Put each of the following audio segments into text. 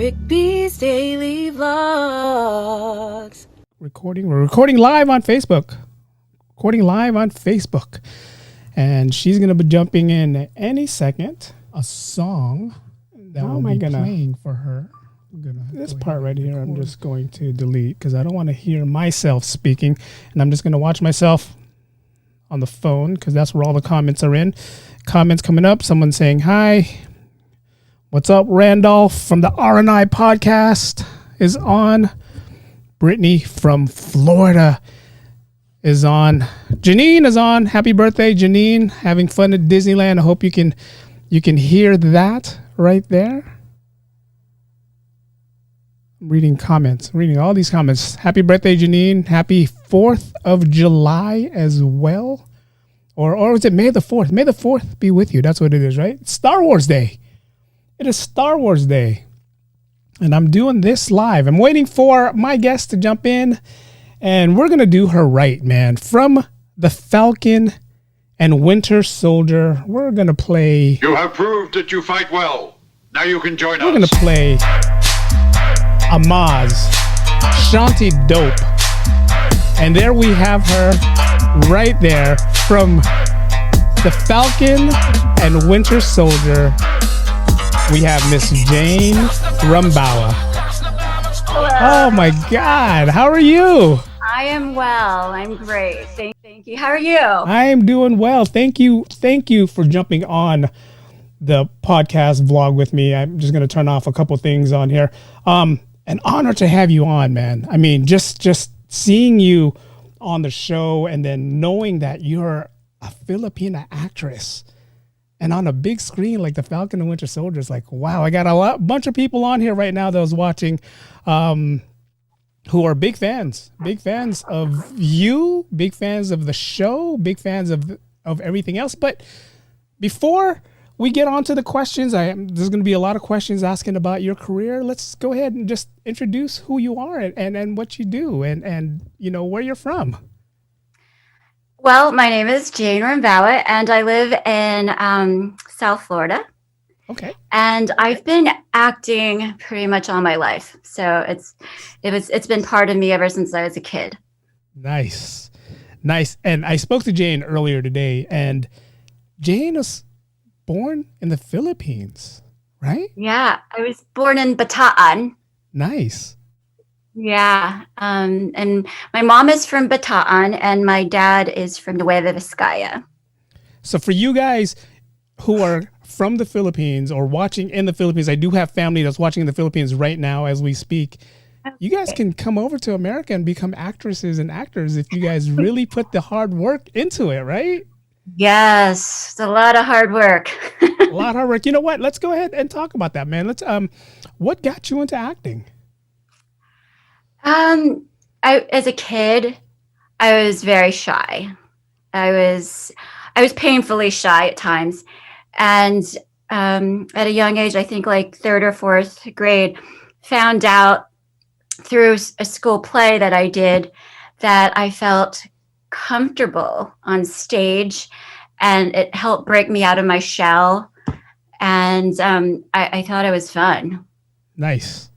Rigby's Daily Vlogs. We're recording live on Facebook. And she's going to be jumping in any second. A song that will be playing for her. This part right here, I'm just going to delete because I don't want to hear myself speaking. And I'm just going to watch myself on the phone because that's where all the comments are in. Comments coming up. Someone saying, hi. What's up, Randolph from the R&I podcast is on. Brittany from Florida is on. Janine is on. Happy birthday, Janine. Having fun at Disneyland. I hope you can hear that right there. I'm reading all these comments. Happy birthday, Janine. Happy 4th of July as well. Or is it May the 4th? May the 4th be with you. That's what it is, right? It's Star Wars Day. It is Star Wars Day. And I'm doing this live. I'm waiting for my guest to jump in. And we're going to do her right, man. From the Falcon and Winter Soldier, we're going to play... You have proved that you fight well. Now you can join us. We're going to play Amaz, Shanti Dope. And there we have her right there from the Falcon and Winter Soldier. We have Miss Jane Rumbaua. Hello. Oh my God. How are you? I am well. I'm great. Thank you. How are you? I am doing well. Thank you for jumping on the podcast vlog with me. I'm just going to turn off a couple things on here. An honor to have you on, man. I mean, just seeing you on the show and then knowing that you're a Filipina actress and on a big screen like the Falcon and Winter Soldier is like, wow, I got a bunch of people on here right now that was watching who are big fans of you, big fans of the show, big fans of everything else. But before we get on to the questions, there's going to be a lot of questions asking about your career. Let's go ahead and just introduce who you are and what you do and you know where you're from. Well, my name is Jane Rumbaua, and I live in South Florida. Okay. And I've been acting pretty much all my life, so it's been part of me ever since I was a kid. Nice. And I spoke to Jane earlier today, and Jane was born in the Philippines, right? Yeah, I was born in Bataan. Nice. Yeah, and my mom is from Bataan, and my dad is from Nueva Vizcaya. So for you guys who are from the Philippines or watching in the Philippines, I do have family that's watching in the Philippines right now as we speak. You guys can come over to America and become actresses and actors if you guys really put the hard work into it, right? Yes, it's a lot of hard work. A lot of hard work. You know what? Let's go ahead and talk about that, man. What got you into acting? As a kid, I was very shy. I was painfully shy at times. And at a young age, I think like 3rd or 4th grade, found out through a school play that I did that I felt comfortable on stage, and it helped break me out of my shell. And I thought it was fun. Nice.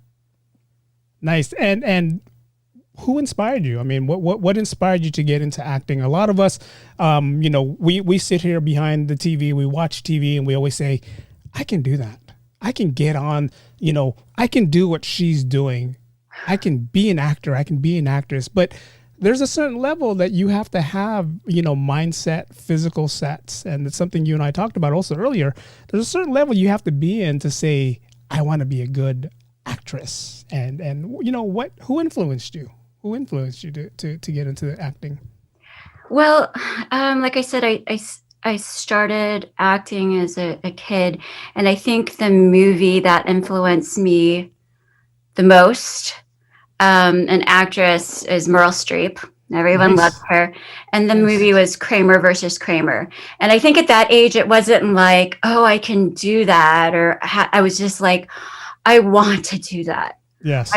And who inspired you? I mean, what inspired you to get into acting? A lot of us, we sit here behind the TV, we watch TV, and we always say, I can do that. I can get on, I can do what she's doing. I can be an actor. I can be an actress. But there's a certain level that you have to have, mindset, physical sets. And it's something you and I talked about also earlier. There's a certain level you have to be in to say, I want to be a good actress. And who influenced you? Who influenced you to get into acting? Well, like I said, I started acting as a kid, and I think the movie that influenced me the most, an actress, is Meryl Streep. Everyone loved her. And the movie was Kramer versus Kramer. And I think at that age, it wasn't like, oh, I can do that. Or I was just like, I want to do that. Yes.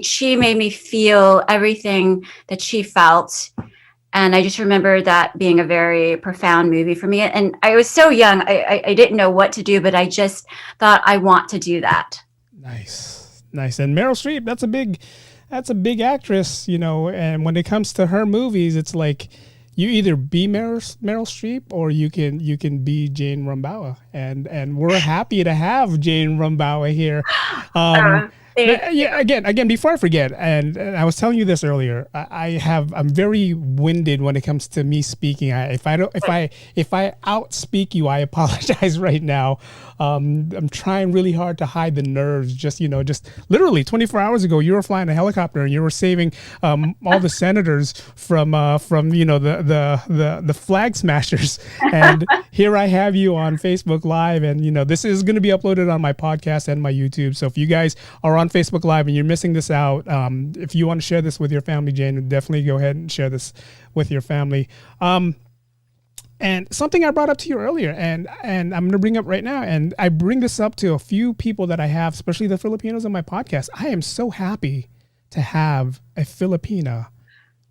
She made me feel everything that she felt. And I just remember that being a very profound movie for me. And I was so young, I didn't know what to do, but I just thought, I want to do that. Nice. And Meryl Streep, that's a big actress, and when it comes to her movies, it's like you either be Meryl Streep or you can be Jane Rumbaua, and we're happy to have Jane Rumbaua here. Again, before I forget, and I was telling you this earlier, I'm very winded when it comes to me speaking. If I outspeak you, I apologize right now. I'm trying really hard to hide the nerves. Just literally 24 hours ago, you were flying a helicopter and you were saving all the senators from the flag smashers. And here I have you on Facebook Live, and this is going to be uploaded on my podcast and my YouTube. So if you guys are on Facebook Live and you're missing this out, if you want to share this with your family, Jane, definitely go ahead and share this with your family. And something I brought up to you earlier, and I'm going to bring up right now, and I bring this up to a few people that I have, especially the Filipinos on my podcast. I am so happy to have a Filipina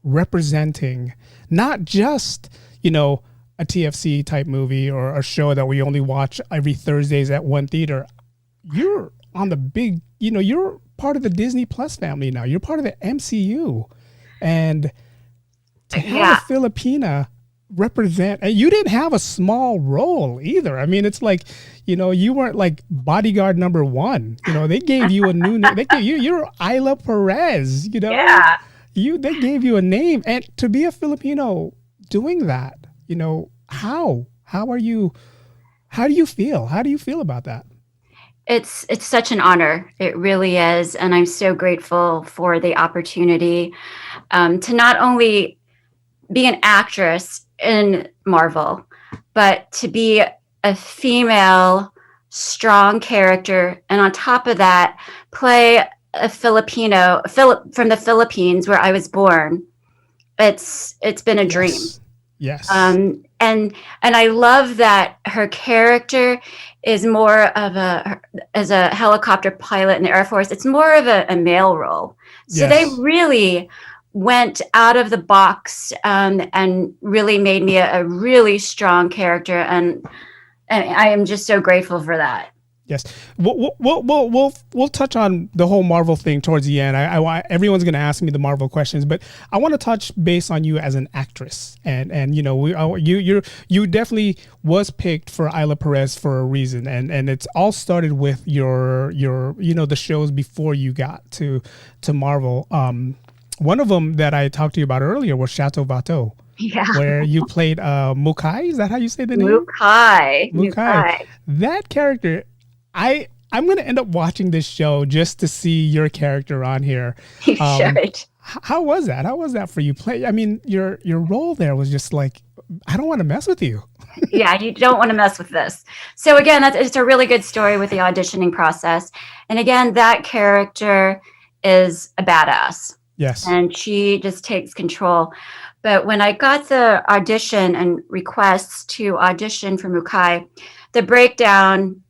representing not just, a TFC type movie or a show that we only watch every Thursdays at one theater. You're on the big, you're part of the Disney Plus family now. You're part of the MCU. And to have a Filipina represent, and you didn't have a small role either. I mean, it's like, you weren't like bodyguard number one. They gave you a new name. They gave you're Ayla Perez, Yeah. They gave you a name. And to be a Filipino doing that, how do you feel? How do you feel about that? It's such an honor. It really is. And I'm so grateful for the opportunity to not only be an actress in Marvel, but to be a female, strong character. And on top of that, play a Filipino from the Philippines where I was born. It's been a dream. Yes. And I love that her character is more of as a helicopter pilot in the Air Force, it's more of a male role. So they really went out of the box and really made me a really strong character. And I am just so grateful for that. Yes, we'll touch on the whole Marvel thing towards the end. I want everyone's going to ask me the Marvel questions, but I want to touch base on you as an actress, and you definitely was picked for Ayla Perez for a reason, and it's all started with your the shows before you got to Marvel. One of them that I talked to you about earlier was Chateau Vato. Yeah. Where you played Mukai. Is that how you say the name? Mukai. That character, I'm going to end up watching this show just to see your character on here. You should. How was that? How was that for you? Your role there was just like, I don't want to mess with you. Yeah, you don't want to mess with this. So again, it's a really good story with the auditioning process. And again, that character is a badass. Yes. And she just takes control. But when I got the audition and requests to audition for Mukai, the breakdown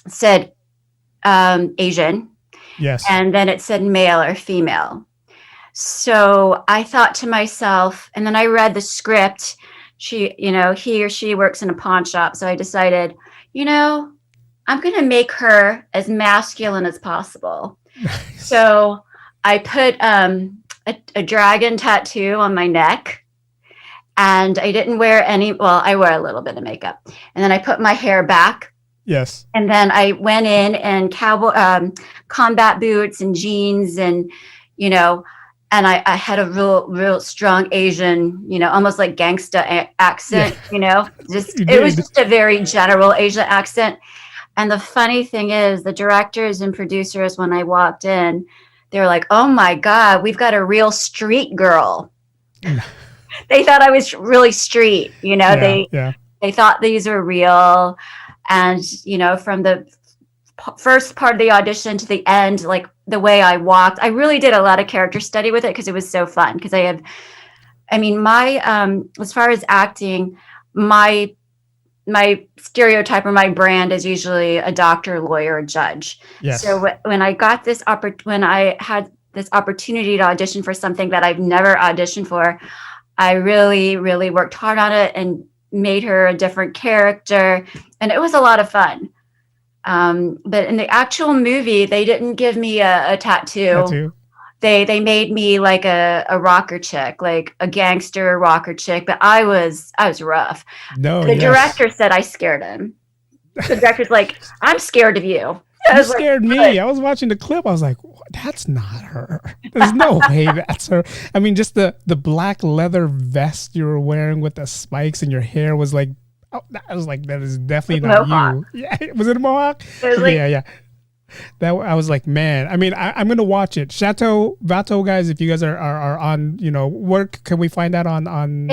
said Asian. Yes. And then it said male or female. So I thought to myself, and then I read the script. He or she works in a pawn shop. So I decided, I'm going to make her as masculine as possible. Nice. So I put a dragon tattoo on my neck, and I didn't wear I wore a little bit of makeup, and then I put my hair back. Yes. And then I went in and combat boots and jeans, and and I had a real strong Asian, almost like gangsta accent, Yeah. It was just a very general Asian accent. And the funny thing is, the directors and producers, when I walked in, they were like, "Oh my God, we've got a real street girl." They thought I was really street, They thought these were real. And, from the first part of the audition to the end, like the way I walked, I really did a lot of character study with it because it was so fun. Because as far as acting, my stereotype or my brand is usually a doctor, lawyer, or judge. Yes. So when I got when I had this opportunity to audition for something that I've never auditioned for, I really, really worked hard on it and made her a different character. And it was a lot of fun. But in the actual movie, they didn't give me a tattoo. They made me like a rocker chick, like a gangster rocker chick. But I was rough. No, the director said I scared him. The director's like, I'm scared of you. You scared me. I was watching the clip. I was like, that's not her. There's no way that's her. I mean, just the black leather vest you were wearing with the spikes and your hair was like, I was like, that is definitely not you. Yeah, was it a mohawk? Yeah. That I was like, man. I mean, I'm gonna watch it. Chateau Vato, guys. If you guys are on, where can we find that on?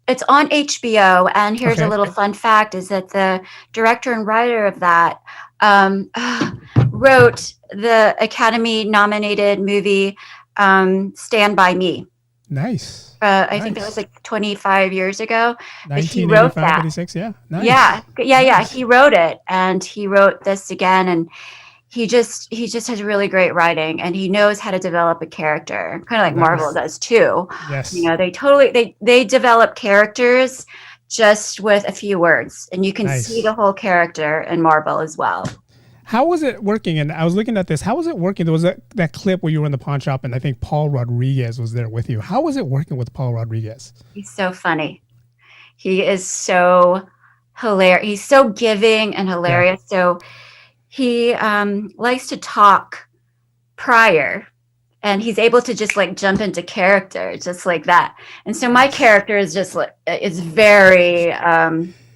It's on HBO. And here's a little fun fact: is that the director and writer of that wrote the Academy-nominated movie Stand By Me. Nice. I think that was like 25 years ago. 1985, 86, yeah. Nice. Yeah. He wrote it, and he wrote this again, and he just has really great writing, and he knows how to develop a character, kind of like Marvel does too. Yes. They develop characters just with a few words, and you can see the whole character in Marvel as well. How was it working? And I was looking at this. How was it working? There was that clip where you were in the pawn shop, and I think Paul Rodriguez was there with you. How was it working with Paul Rodriguez? He's so funny. He is so hilarious. He's so giving and hilarious. Yeah. So he likes to talk prior, and he's able to just like jump into character just like that. And so my character is just like, is very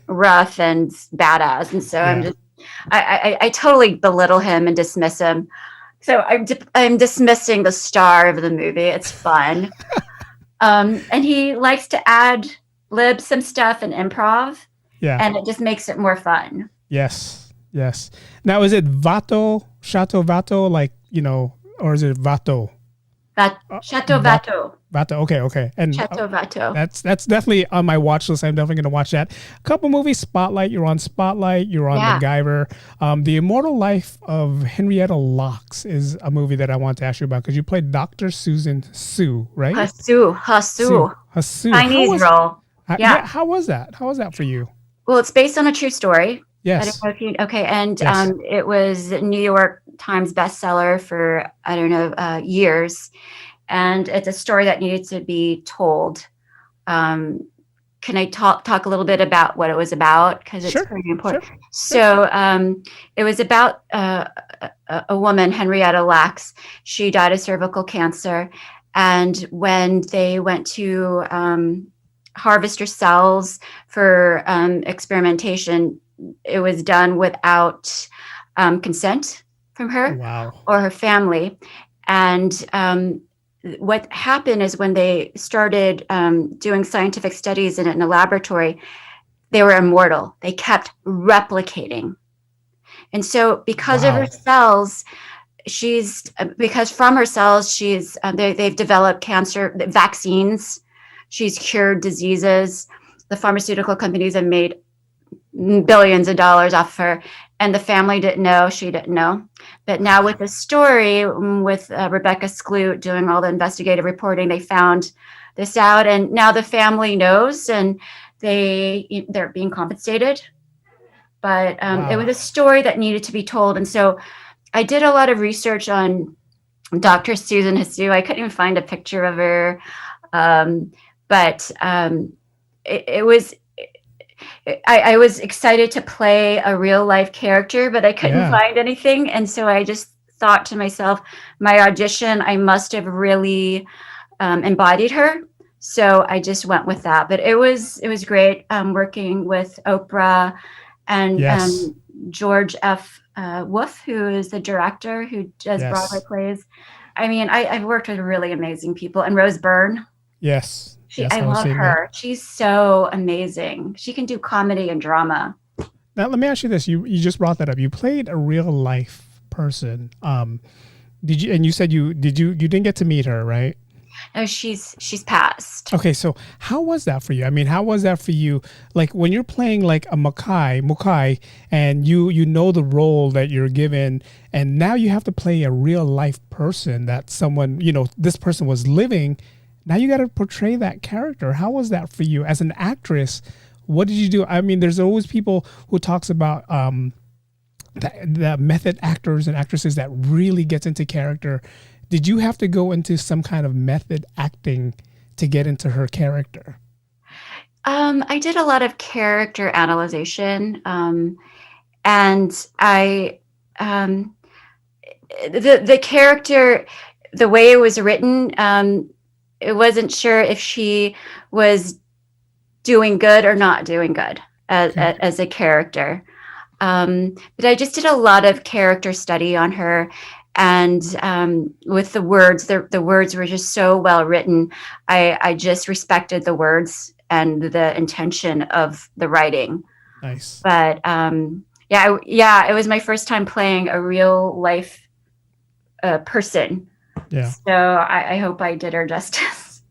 rough and badass. And so I'm just, I totally belittle him and dismiss him. So I'm dismissing the star of the movie. It's fun. And he likes to ad lib some stuff and improv. Yeah. And it just makes it more fun. Yes. Now, is it Vato, Chateau Vato, like, or is it Vato? Chateau Vato. Vato, okay. And Chateau Vato. That's definitely on my watch list. I'm definitely going to watch that. A couple movies, Spotlight. You're on Spotlight. You're on MacGyver. The Immortal Life of Henrietta Lacks is a movie that I want to ask you about, because you played Dr. Susan Sue, right? Hasu. Chinese role. How was that? How was that for you? Well, it's based on a true story. Yes. I don't know if you, and it was a New York Times bestseller for, years. And it's a story that needed to be told. Can I talk a little bit about what it was about? Because it's pretty important. Sure. So it was about a woman, Henrietta Lacks. She died of cervical cancer. And when they went to harvest her cells for experimentation, it was done without consent from her or her family. And what happened is when they started doing scientific studies in a laboratory, they were immortal. They kept replicating. And so because of her cells, because from her cells, they've developed cancer vaccines. She's cured diseases. The pharmaceutical companies have made billions of dollars off of her, and the family didn't know. She didn't know. But now with the story, with Rebecca Skloot doing all the investigative reporting, they found this out, and now the family knows, and they're being compensated. But it was a story that needed to be told, and so I did a lot of research on Dr. Susan Hasu. I couldn't even find a picture of her, but it was. I was excited to play a real life character, but I couldn't find anything. And so I just thought to myself, my audition, I must have really embodied her. So I just went with that. But it was great working with Oprah and George F. Wolf, who is the director who does Broadway plays. I mean, I've worked with really amazing people. And Rose Byrne. Yes. I love her. She's so amazing. She can do comedy and drama. Now, let me ask you this. You just brought that up. You played a real life person. Did you? And you said you didn't get to meet her, right? No, she's passed. Okay, so how was that for you? I mean, how was that for you? Like when you're playing like a Mukai, and you know the role that you're given, and now you have to play a real life person that someone, this person was living. Now you got to portray that character. How was that for you as an actress? What did you do? I mean, there's always people who talks about the method actors and actresses that really gets into character. Did you have to go into some kind of method acting to get into her character? I did a lot of character analyzation, and I the character, the way it was written, it wasn't sure if she was doing good or not doing good as a character. But I just did a lot of character study on her, and with the words, the words were just so well written. I just respected the words and the intention of the writing. Nice. But it was my first time playing a real life person. Yeah. So I hope I did her justice.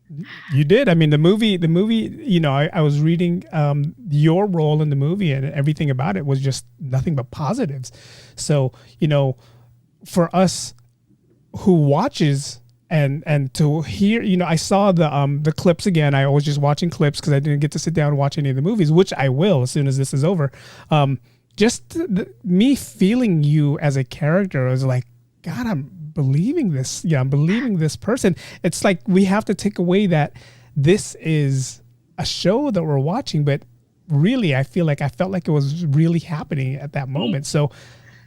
You did. I mean, the movie, you know, I was reading your role in the movie, and everything about it was just nothing but positives. So, you know, for us who watches and to hear, you know, I saw the clips again. I was just watching clips because I didn't get to sit down and watch any of the movies, which I will as soon as this is over. Just me feeling you as a character was like, God, I'm believing this. Yeah, I'm believing this person. It's like we have to take away that this is a show that we're watching, but really, I felt like it was really happening at that moment. So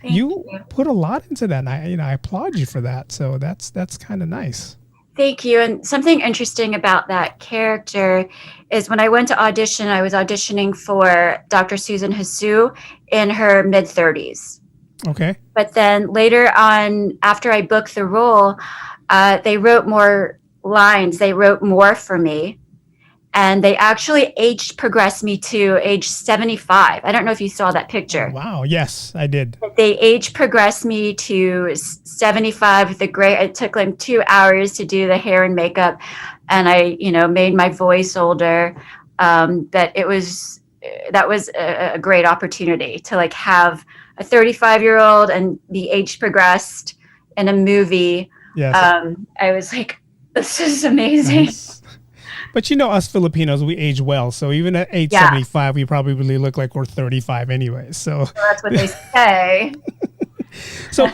Thank you put a lot into that, and I applaud you for that. So that's kind of nice. Thank you. And something interesting about that character is when I went to audition, I was auditioning for Dr. Susan Hasu in her mid-30s. Okay. But then later on, after I booked the role, they wrote more lines. They wrote more for me. And they actually age progressed me to age 75. I don't know if you saw that picture. Oh, wow. Yes, I did. They age progressed me to 75 with the gray. It took like 2 hours to do the hair and makeup. And I, made my voice older. But that was a great opportunity to like have a 35-year-old and be age progressed in a movie. Yes. I was like, this is amazing. Nice. But us Filipinos, we age well. So even at age 75, we probably really look like we're 35 anyway. So that's what they say. So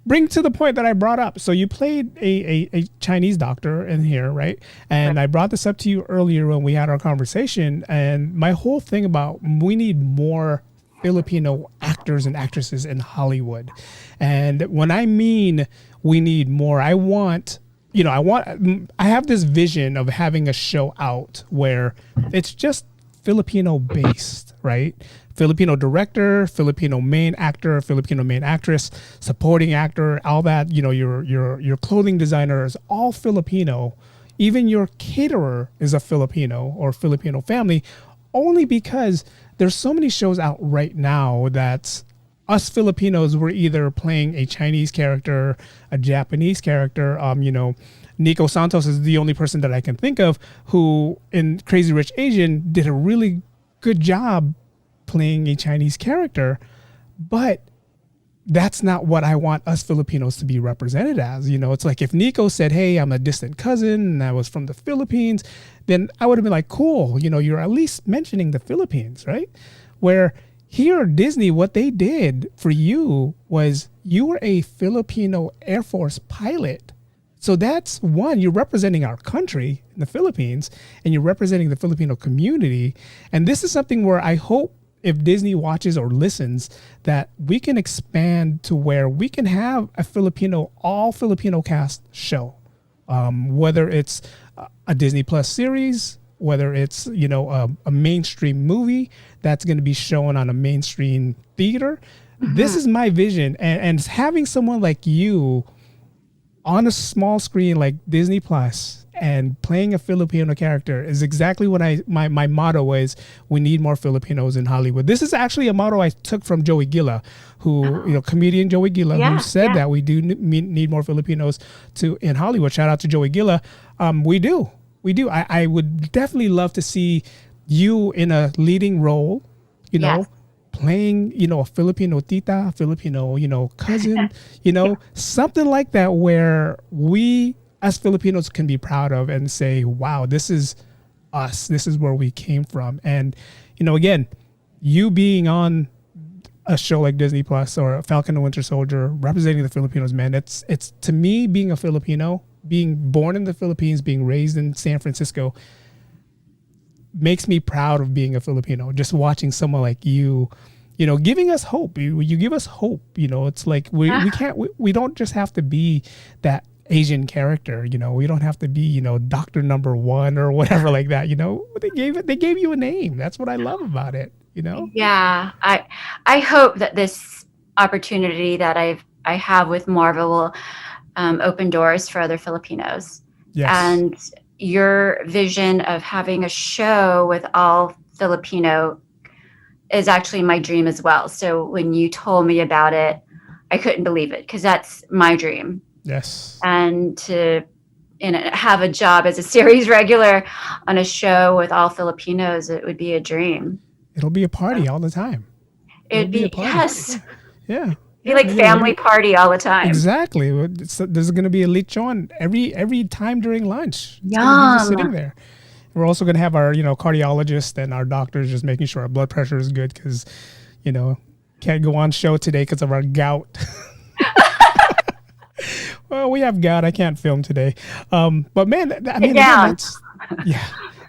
bring to the point that I brought up. So you played a Chinese doctor in here, right? And I brought this up to you earlier when we had our conversation. And my whole thing about we need more Filipino actors and actresses in Hollywood. And when I mean we need more, I have this vision of having a show out where it's just Filipino based, right? Filipino director, Filipino main actor, Filipino main actress, supporting actor, all that, your clothing designer is all Filipino. Even your caterer is a Filipino or Filipino family, only because there's so many shows out right now that us Filipinos were either playing a Chinese character, a Japanese character. Nico Santos is the only person that I can think of who in Crazy Rich Asian did a really good job playing a Chinese character, but that's not what I want us Filipinos to be represented as. It's like if Nico said, hey, I'm a distant cousin and I was from the Philippines, then I would have been like, cool, you're at least mentioning the Philippines, right? Where here at Disney, what they did for you was you were a Filipino Air Force pilot. So that's one, you're representing our country in the Philippines and you're representing the Filipino community. And this is something where I hope if Disney watches or listens that we can expand to where we can have a all Filipino cast show. Whether it's a Disney Plus series, whether it's, a mainstream movie that's going to be shown on a mainstream theater. Mm-hmm. This is my vision. And having someone like you on a small screen like Disney Plus and playing a Filipino character is exactly what my motto is. We need more Filipinos in Hollywood. This is actually a motto I took from Joey Gila, who, comedian Joey Gila, who said that we do need more Filipinos in Hollywood. Shout out to Joey Gila. We do. I would definitely love to see you in a leading role, playing, a Filipino tita, Filipino, cousin, something like that where we as Filipinos can be proud of and say, wow, this is us. This is where we came from. And, again, you being on a show like Disney Plus or Falcon and Winter Soldier representing the Filipinos, man, it's to me, being a Filipino, being born in the Philippines, being raised in San Francisco, makes me proud of being a Filipino. Just watching someone like you, giving us hope. You give us hope. It's like we don't just have to be that Asian character. We don't have to be, Doctor Number One or whatever like that. They gave you a name. That's what I love about it. Yeah, I hope that this opportunity that I have with Marvel will open doors for other Filipinos. Yes. And your vision of having a show with all Filipino is actually my dream as well. So when you told me about it, I couldn't believe it, because that's my dream. Yes. And to have a job as a series regular on a show with all Filipinos, it would be a dream. It'll be a party all the time. It'd be a party. Yes. Yeah. It'd be like family party all the time. Exactly. There's going to be a lechon every time during lunch. It's Yum. just sitting there. We're also going to have our, cardiologist and our doctors just making sure our blood pressure is good, because, can't go on show today because of our gout. Well, we have gout. I can't film today. But man,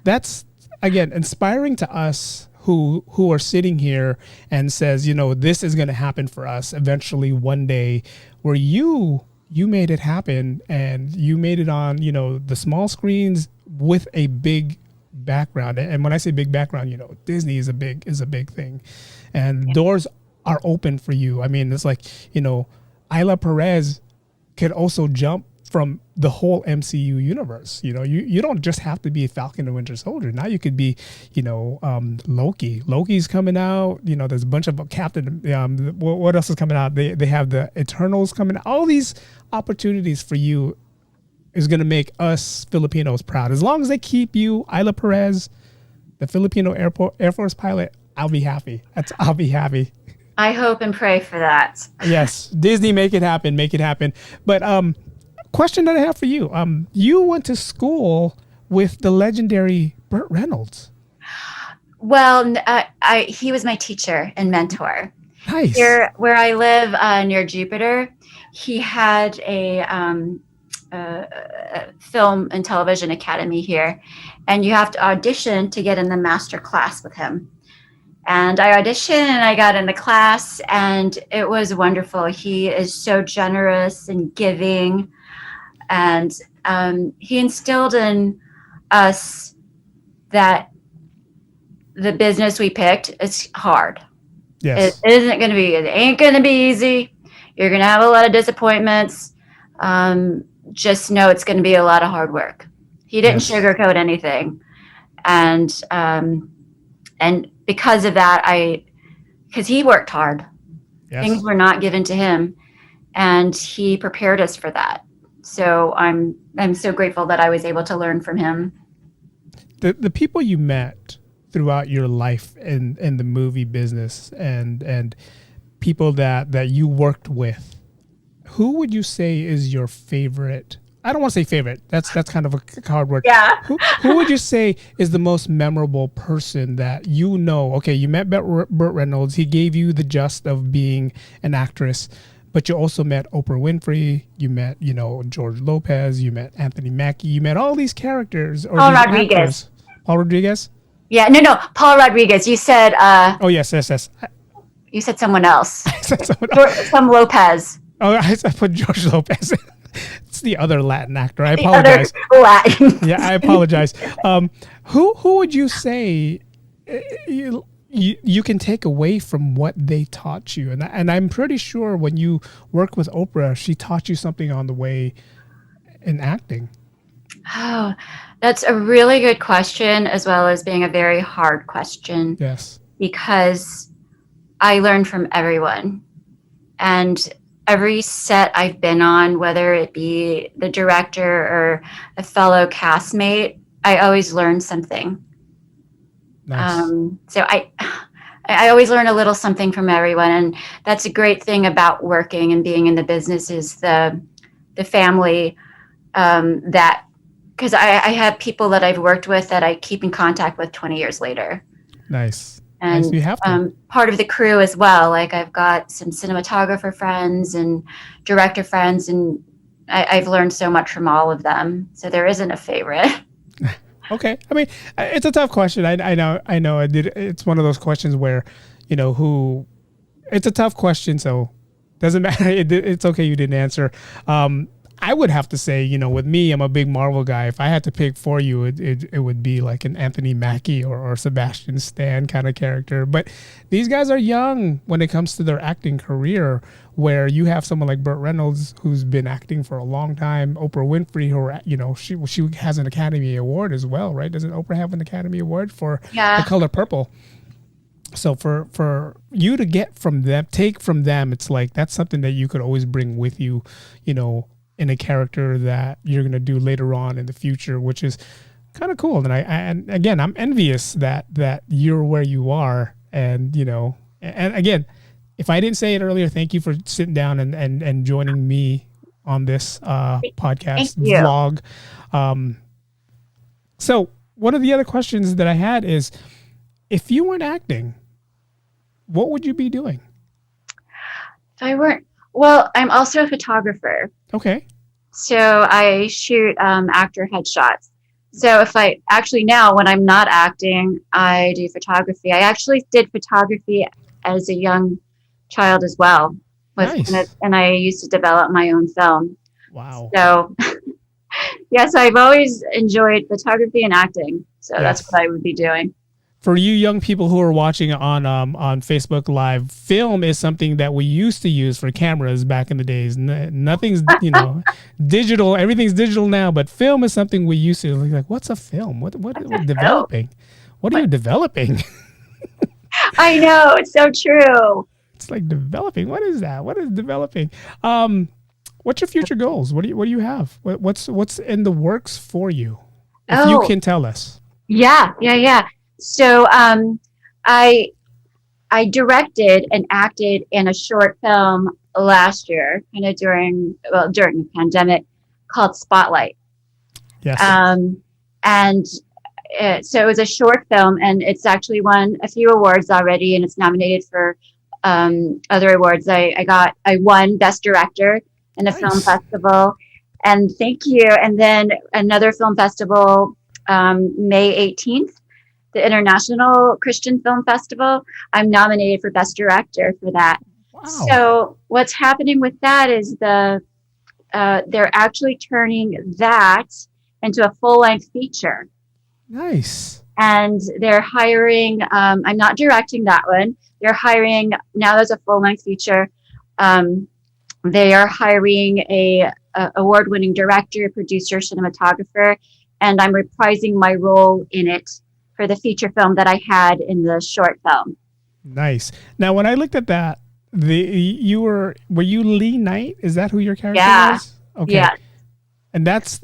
that's again inspiring to us who are sitting here and says, this is going to happen for us eventually one day, where you made it happen, and you made it on, the small screens with a big background. And when I say big background, Disney is a big thing, and doors are open for you. I mean, it's like, Ayla Perez could also jump from the whole MCU universe. You don't just have to be a Falcon and Winter Soldier. Now you could be, Loki. Loki's coming out. There's a bunch of Captain. What else is coming out? They have the Eternals coming out. All these opportunities for you is going to make us Filipinos proud. As long as they keep you, Ayla Perez, the Filipino Air Force pilot, I'll be happy. I'll be happy. I hope and pray for that. Yes, Disney, make it happen. But question that I have for you: you went to school with the legendary Burt Reynolds. Well, he was my teacher and mentor. Nice. Here, where I live near Jupiter, he had a film and television academy here, and you have to audition to get in the master class with him. And I auditioned and I got in the class, and it was wonderful. He is so generous and giving, and he instilled in us that the business we picked is hard. Yes. It ain't going to be easy. You're going to have a lot of disappointments. Just know it's going to be a lot of hard work. He didn't sugarcoat anything. And because of that, because he worked hard. Yes. Things were not given to him, and he prepared us for that. So I'm so grateful that I was able to learn from him. The people you met throughout your life in the movie business, and people that you worked with, who would you say is your favorite? I don't want to say favorite. That's kind of a hard word. Yeah. Who would you say is the most memorable person that okay, you met Burt Reynolds. He gave you the gist of being an actress, but you also met Oprah Winfrey. You met, George Lopez. You met Anthony Mackie. You met all these characters. Paul Rodriguez. Actors. Paul Rodriguez? Yeah, no, Paul Rodriguez. You said... oh, yes. You said someone else. I said someone else. Some Lopez. Oh, I put George Lopez. It's the other Latin actor. I apologize. Latin. Yeah, I apologize. Who would you say you can take away from what they taught you? And I'm pretty sure when you work with Oprah, she taught you something on the way in acting. Oh, that's a really good question, as well as being a very hard question. Yes. Because I learned from everyone. And every set I've been on, whether it be the director or a fellow castmate, I always learn something. Nice. So I always learn a little something from everyone. And that's a great thing about working and being in the business, is the family because I have people that I've worked with that I keep in contact with 20 years later. Nice. Nice, and you have to. part of the crew as well. Like I've got some cinematographer friends and director friends, and I've learned so much from all of them. So there isn't a favorite. Okay. I mean, it's a tough question. I know. It's one of those questions where, it's a tough question. So doesn't matter. It's okay. You didn't answer. I would have to say, with me, I'm a big Marvel guy. If I had to pick for you, it would be like an Anthony Mackie or Sebastian Stan kind of character. But these guys are young when it comes to their acting career, where you have someone like Burt Reynolds who's been acting for a long time, Oprah Winfrey, who she has an Academy Award as well, right? Doesn't Oprah have an Academy Award for The Color Purple? So for you to take from them, it's like that's something that you could always bring with you, in a character that you're going to do later on in the future, which is kind of cool. And again, I'm envious that you're where you are. And, and again, if I didn't say it earlier, thank you for sitting down and joining me on this podcast vlog. So one of the other questions that I had is, if you weren't acting, what would you be doing? If I weren't, well, I'm also a photographer. Okay. So I shoot actor headshots. So if I actually now, when I'm not acting, I do photography. I actually did photography as a young child as well. Nice. And I used to develop my own film. Wow. So yes, I've always enjoyed photography and acting. So that's what I would be doing. For you young people who are watching on Facebook Live, film is something that we used to use for cameras back in the days. Nothing's digital. Everything's digital now, but film is something we used to like. What's a film? What developing? What are you developing? I know, it's so true. It's like developing. What is that? What is developing? What's your future goals? What do you have? What's in the works for you? If you can tell us. Yeah. So I directed and acted in a short film last year, kind of during the pandemic, called Spotlight. Yes. So it was a short film, and it's actually won a few awards already, and it's nominated for other awards. I won Best Director in a film festival, and thank you. And then another film festival, May 18th. The International Christian Film Festival. I'm nominated for Best Director for that. Wow. So what's happening with that is they're actually turning that into a full-length feature. Nice. And they're hiring, I'm not directing that one. They're hiring, now there's a full-length feature. They are hiring a award-winning director, producer, cinematographer, and I'm reprising my role in it for the feature film that I had in the short film. Nice. Now, when I looked at that, were you Lee Knight? Is that who your character was? Okay. Yeah. And that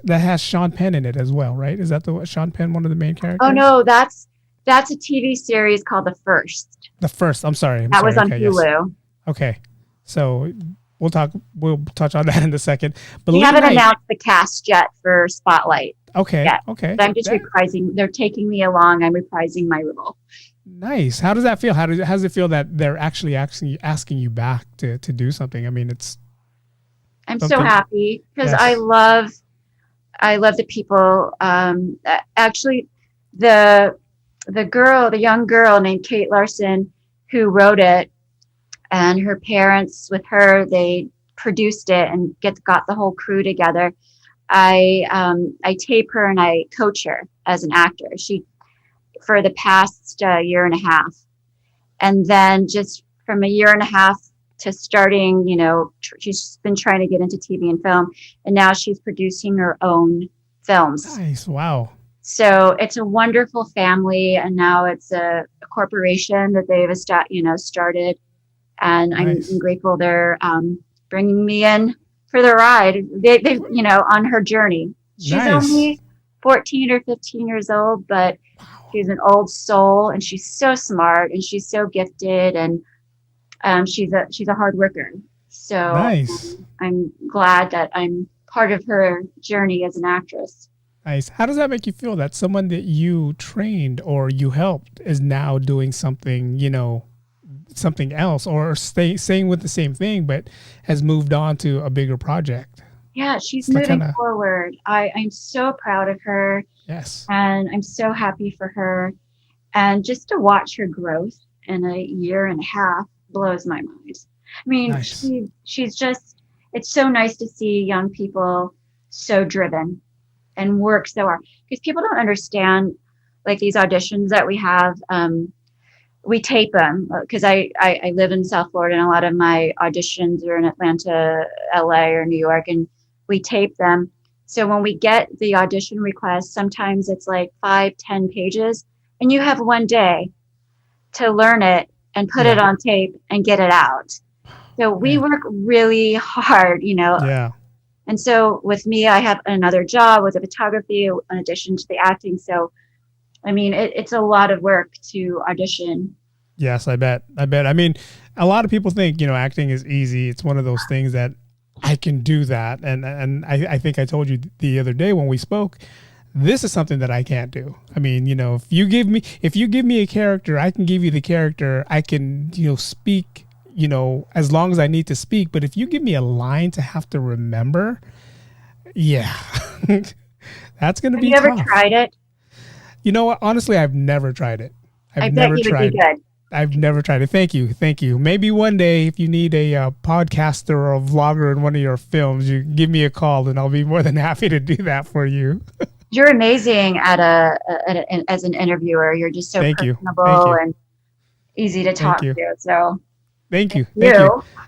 has Sean Penn in it as well, right? Is that Sean Penn, one of the main characters? Oh no, that's a TV series called The First. The First. I'm sorry. That was on Hulu. Yes. Okay. So we'll touch on that in a second. But we haven't announced the cast yet for Spotlight. Okay. Yet, okay. But I'm just reprising. They're taking me along. I'm reprising my role. Nice. How does that feel? How does it feel that they're actually asking you back to do something? I mean, I'm so happy because I love the people. Actually, the young girl named Kate Larson, who wrote it, and her parents with her, they produced it and got the whole crew together. I tape her and I coach her as an actor. For the past year and a half, and then just from a year and a half to starting, she's been trying to get into TV and film, and now she's producing her own films. Nice. Wow. So it's a wonderful family, and now it's a corporation that they've started, and nice. I'm grateful they're bringing me in for the ride. They on her journey. She's only 14 or 15 years old, but she's an old soul, and she's so smart, and she's so gifted, and she's a hard worker. So nice. I'm glad that I'm part of her journey as an actress. Nice. How does that make you feel that someone that you trained or you helped is now doing something, something else, or staying with the same thing, but has moved on to a bigger project? Yeah, she's It's like moving forward. I'm so proud of her. Yes. And I'm so happy for her. And just to watch her growth in a year and a half blows my mind. I mean, Nice. she's just, it's so nice to see young people so driven and work so hard, because people don't understand, like, these auditions that we have. We tape them because I live in South Florida, and a lot of my auditions are in Atlanta, LA, or New York, and we tape them. So when we get the audition request, sometimes it's like 5-10 pages, and you have one day to learn it and put it on tape and get it out. So we work really hard, Yeah. And so with me, I have another job with the photography in addition to the acting. So, I mean, it's a lot of work to audition. Yes, I bet. I mean, a lot of people think, acting is easy. It's one of those things that I can do that. And I think I told you the other day when we spoke, this is something that I can't do. I mean, if you give me a character, I can give you the character. I can, speak, as long as I need to speak. But if you give me a line to have to remember, that's going to be tough. Have you ever tried it? You know what? Honestly, I've never tried it. I bet you would be good. I've never tried it. Thank you. Maybe one day, if you need a podcaster or a vlogger in one of your films, you give me a call, and I'll be more than happy to do that for you. You're amazing as an interviewer. You're just so personable and easy to talk to. So Thank you.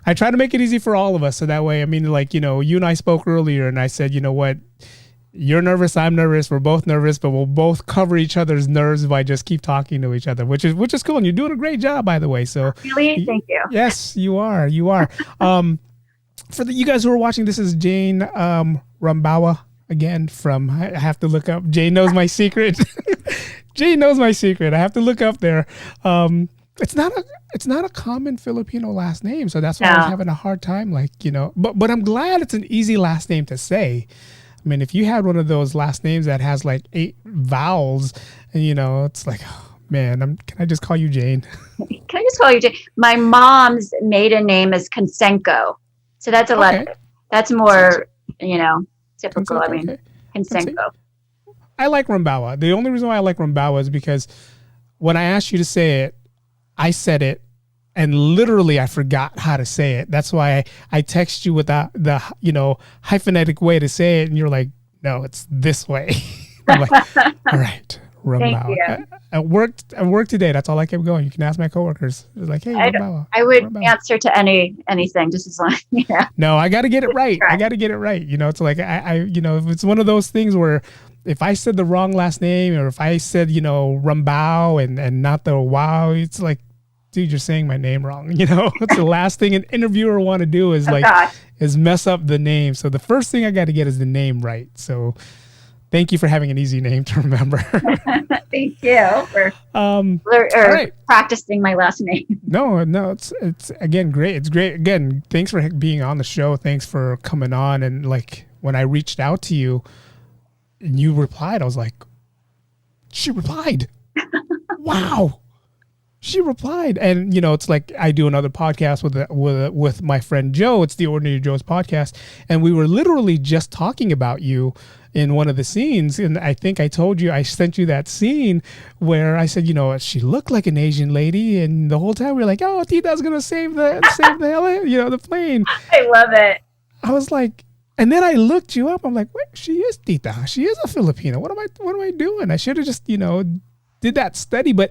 I try to make it easy for all of us. So that way, I mean, like, you and I spoke earlier, and I said, you know what? You're nervous. I'm nervous. We're both nervous, but we'll both cover each other's nerves if I just keep talking to each other, which is cool. And you're doing a great job, by the way. So really, thank you. Yes, you are. For you guys who are watching, this is Jane Rumbaua again from. I have to look up. Jane knows my secret. Jane knows my secret. I have to look up there. It's not a common Filipino last name, so that's why I was having a hard time. But I'm glad it's an easy last name to say. I mean, if you had one of those last names that has like 8 vowels, and it's like, oh, man, can I just call you Jane? Can I just call you Jane? My mom's maiden name is Conseco, so that's a lot. That's more, typical. Conseco, I mean, Conseco. I like Rumbaua. The only reason why I like Rumbaua is because when I asked you to say it, I said it, and literally I forgot how to say it. That's why I text you with the hyphenetic way to say it, and you're like, no, it's this way. I'm like, all right, Rumbaua. Thank you. At work today, that's all I kept going. You can ask my cocoworkers. It's like, hey, Rumbaua. I would Rumbaua. answer to anything, just as long. Yeah. No, I got to get it right. I got to get it right. It's like if it's one of those things where if I said the wrong last name, or if I said Rumbao and not the wow, it's like, dude, you're saying my name wrong. It's the last thing an interviewer want to do is is mess up the name. So the first thing I got to get is the name right. So thank you for having an easy name to remember. Thank you for practicing my last name. No, it's again great. It's great. Again, thanks for being on the show. Thanks for coming on. And like when I reached out to you and you replied, I was like, she replied. Wow. She replied, and it's like I do another podcast with my friend Joe. It's the Ordinary Joe's podcast, and we were literally just talking about you in one of the scenes. And I think I told you I sent you that scene where I said, she looked like an Asian lady, and the whole time we were like, oh, Tita's gonna save the the plane. I love it. I was like, and then I looked you up. I'm like, wait, she is Tita. She is a Filipino. What am I doing? I should have just did that study, but.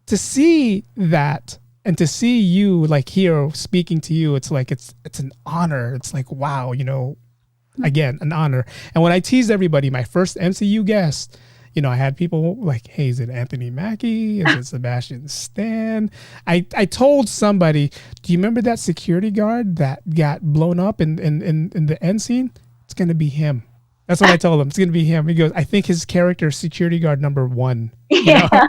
To see that and to see you like here speaking to you, it's like it's an honor. It's like, wow, again, an honor. And when I teased everybody, my first MCU guest, I had people like, hey, is it Anthony Mackie? Is it Sebastian Stan? I told somebody, do you remember that security guard that got blown up in the end scene? It's gonna be him. That's what I told him. It's gonna be him. He goes, I think his character is security guard number 1. Yeah.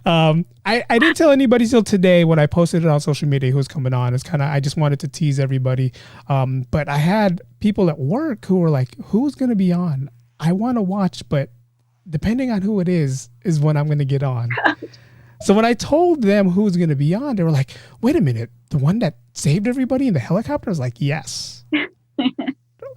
I didn't tell anybody till today when I posted it on social media who's coming on. It's kind of, I just wanted to tease everybody. But I had people at work who were like, who's going to be on? I want to watch, but depending on who it is when I'm going to get on. So when I told them who was going to be on, they were like, wait a minute, the one that saved everybody in the helicopter? I was like, yes.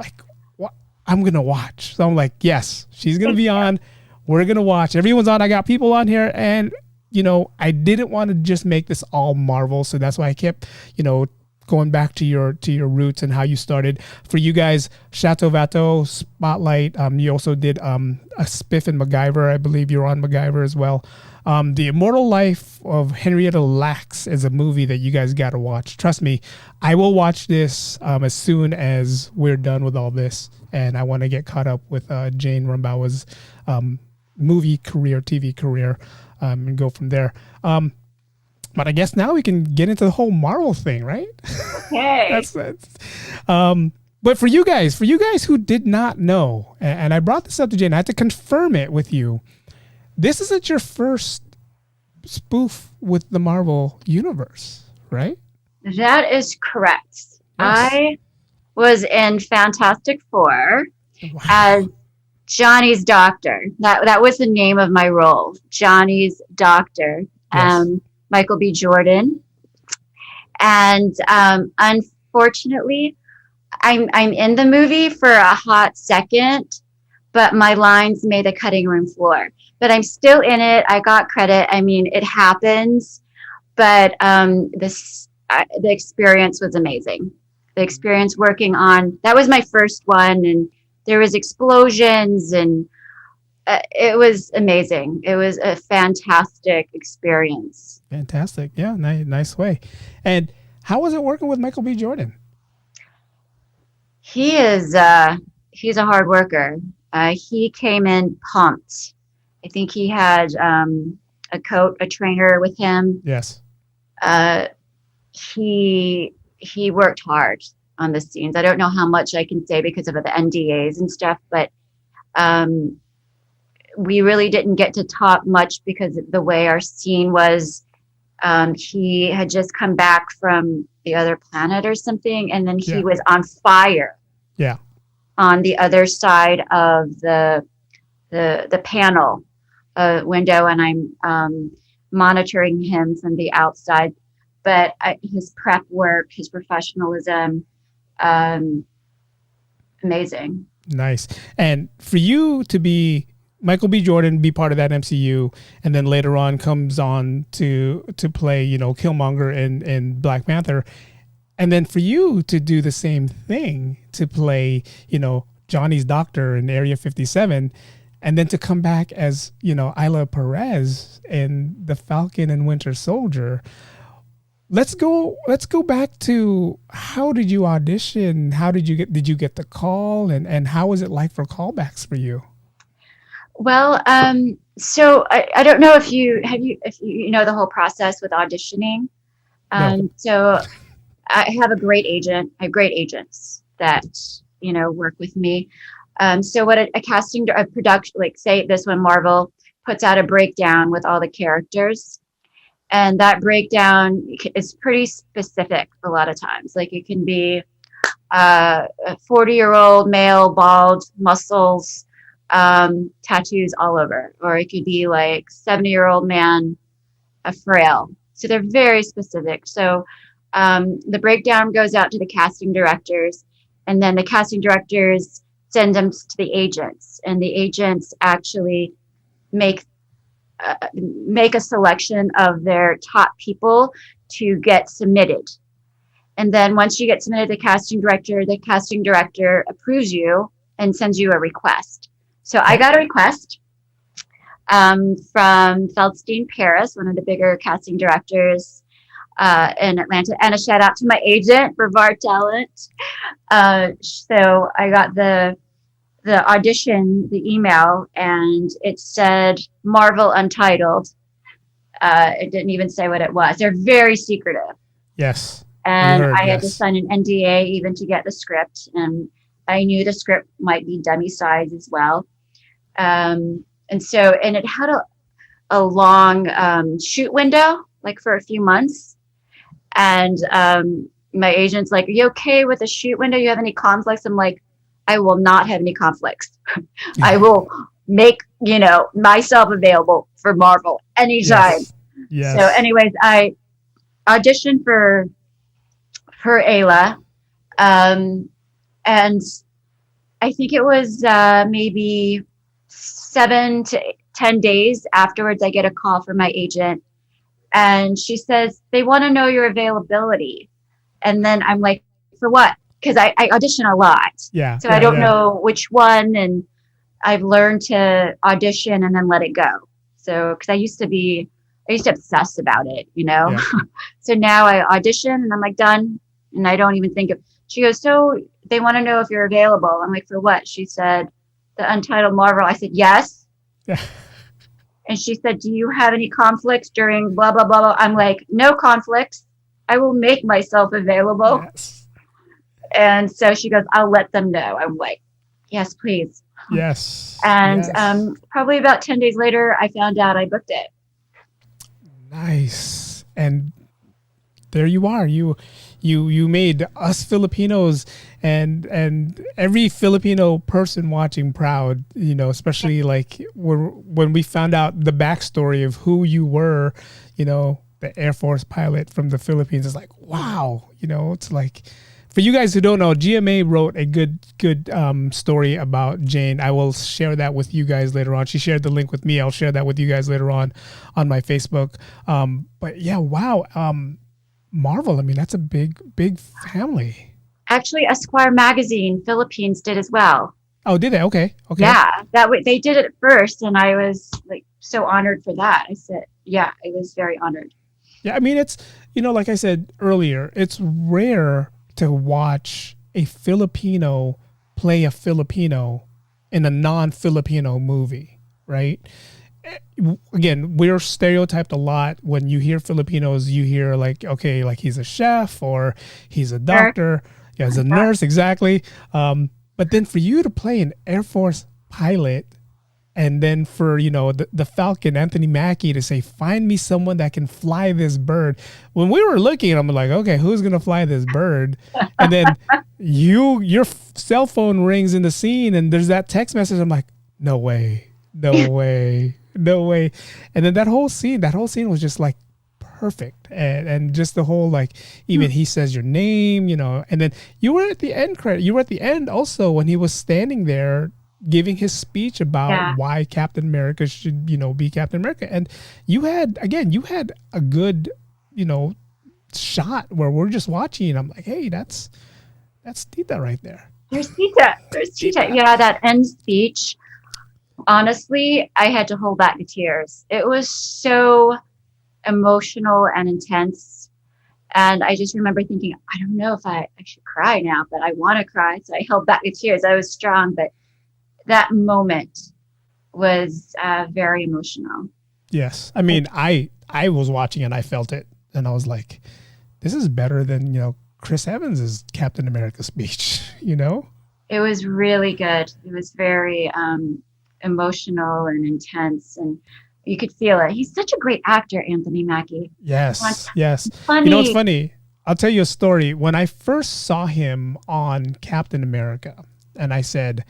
Like, what? I'm going to watch. So I'm like, yes, she's going to be on. We're going to watch. Everyone's on. I got people on here. And, you know, I didn't want to just make this all Marvel. So that's why I kept, you know, going back to your roots and how you started. For you guys, Chateau Vato, Spotlight. You also did a Spiff and MacGyver. I believe you're on MacGyver as well. The Immortal Life of Henrietta Lacks is a movie that you guys got to watch. Trust me, I will watch this as soon as we're done with all this. And I want to get caught up with Jane Rumbaua's movie career, TV career, and go from there. But I guess now we can get into the whole Marvel thing, right? Okay. that's but for you guys who did not know, and I brought this up to Jane, I had to confirm it with you. This isn't your first spoof with the Marvel universe, right? That is correct. Yes. I was in Fantastic Four as Johnny's doctor. That was the name of my role, Johnny's doctor. Yes. Michael B. Jordan. And unfortunately, I'm in the movie for a hot second, but my lines made the cutting room floor. But I'm still in it. I got credit. I mean, it happens. But the experience was amazing. The experience working on, that was my first one. And there was explosions and it was amazing. It was a fantastic experience. Fantastic. Yeah, nice way. And how was it working with Michael B. Jordan? He is, he's a hard worker. He came in pumped. I think he had a trainer with him. Yes. He worked hard on the scenes. I don't know how much I can say because of the NDAs and stuff, but we really didn't get to talk much because of the way our scene was. He had just come back from the other planet or something, and then he was on fire. Yeah. On the other side of the panel window, and I'm monitoring him from the outside. But his prep work, his professionalism, amazing. Nice. And for you to be Michael B. Jordan, be part of that MCU, and then later on comes on to play, you know, Killmonger in Black Panther, and then for you to do the same thing, to play, you know, Johnny's doctor in Area 57, and then to come back as, you know, Ayla Perez in the Falcon and Winter Soldier. Let's go back to, how did you audition? How did you get the call, and how was it like for callbacks for you? Well, so I don't know if you know the whole process with auditioning. No. So I have a great agent. I have great agents that, you know, work with me. So what a production, like say this one, Marvel puts out a breakdown with all the characters. And that breakdown is pretty specific a lot of times. Like it can be a 40-year-old male, bald, muscles, tattoos all over. Or it could be like 70-year-old man, a frail. So they're very specific. So the breakdown goes out to the casting directors, and then the casting directors send them to the agents. And the agents actually make a selection of their top people to get submitted. And then once you get submitted to the casting director approves you and sends you a request. So I got a request from Ayla Perez, one of the bigger casting directors in Atlanta, and a shout out to my agent, Brevard Talent. So I got the audition, the email, and it said Marvel Untitled. It didn't even say what it was. They're very secretive. Yes. And I had to sign an NDA even to get the script. And I knew the script might be dummy size as well. And it had a long shoot window, like for a few months. And my agent's like, "Are you okay with the shoot window? You have any conflicts?" I'm like, I will not have any conflicts. I will make, myself available for Marvel anytime. Yes. So anyways, I auditioned for Ayla. And I think it was maybe 7 to 10 days afterwards, I get a call from my agent. And she says, they want to know your availability. And then I'm like, for what? Because I audition a lot. Yeah. So I don't know which one. And I've learned to audition and then let it go. So, because I used to obsess about it, Yeah. So now I audition and I'm like, done. And I don't even think of, she goes, so they want to know if you're available. I'm like, for what? She said, the Untitled Marvel. I said, yes. Yeah. And she said, do you have any conflicts during blah, blah, blah, blah? I'm like, no conflicts. I will make myself available. Yes. And so she goes, I'll let them know. I'm like, yes, please. Yes. And yes. Probably about 10 days later, I found out I booked it. Nice. And there you are. You made us Filipinos and every Filipino person watching proud, especially like when we found out the backstory of who you were, the Air Force pilot from the Philippines. It's like, wow, it's like, for you guys who don't know, GMA wrote a good story about Jane. I will share that with you guys later on. She shared the link with me. I'll share that with you guys later on my Facebook. But yeah, wow. Marvel, I mean, that's a big family. Actually, Esquire magazine Philippines did as well. Oh, did they? Okay. Yeah, they did it first, and I was like so honored for that. I said, yeah, I was very honored. Yeah, I mean, it's like I said earlier, it's rare to watch a Filipino play a Filipino in a non-Filipino movie, right? Again, we're stereotyped a lot. When you hear Filipinos, you hear like, okay, like he's a chef or he's a doctor. Yeah, he's a nurse, exactly. But then for you to play an Air Force pilot, and then for, the Falcon, Anthony Mackie, to say, find me someone that can fly this bird. When we were looking, I'm like, okay, who's going to fly this bird? And then your cell phone rings in the scene and there's that text message. I'm like, no way. And then that whole scene was just like perfect. And just the whole, like, even he says your name, and then you were at the end credit. You were at the end also when he was standing there giving his speech about why Captain America should, be Captain America. And you had a good, shot where we're just watching and I'm like, hey, that's Tita right there. There's Tita. Yeah, that end speech. Honestly, I had to hold back the tears. It was so emotional and intense. And I just remember thinking, I don't know if I should cry now, but I want to cry. So I held back the tears. I was strong, but that moment was very emotional. Yes. I mean, I was watching and I felt it. And I was like, this is better than, Chris Evans' Captain America speech, It was really good. It was very emotional and intense. And you could feel it. He's such a great actor, Anthony Mackie. Yes. Yes. Funny. It's funny. I'll tell you a story. When I first saw him on Captain America and I said,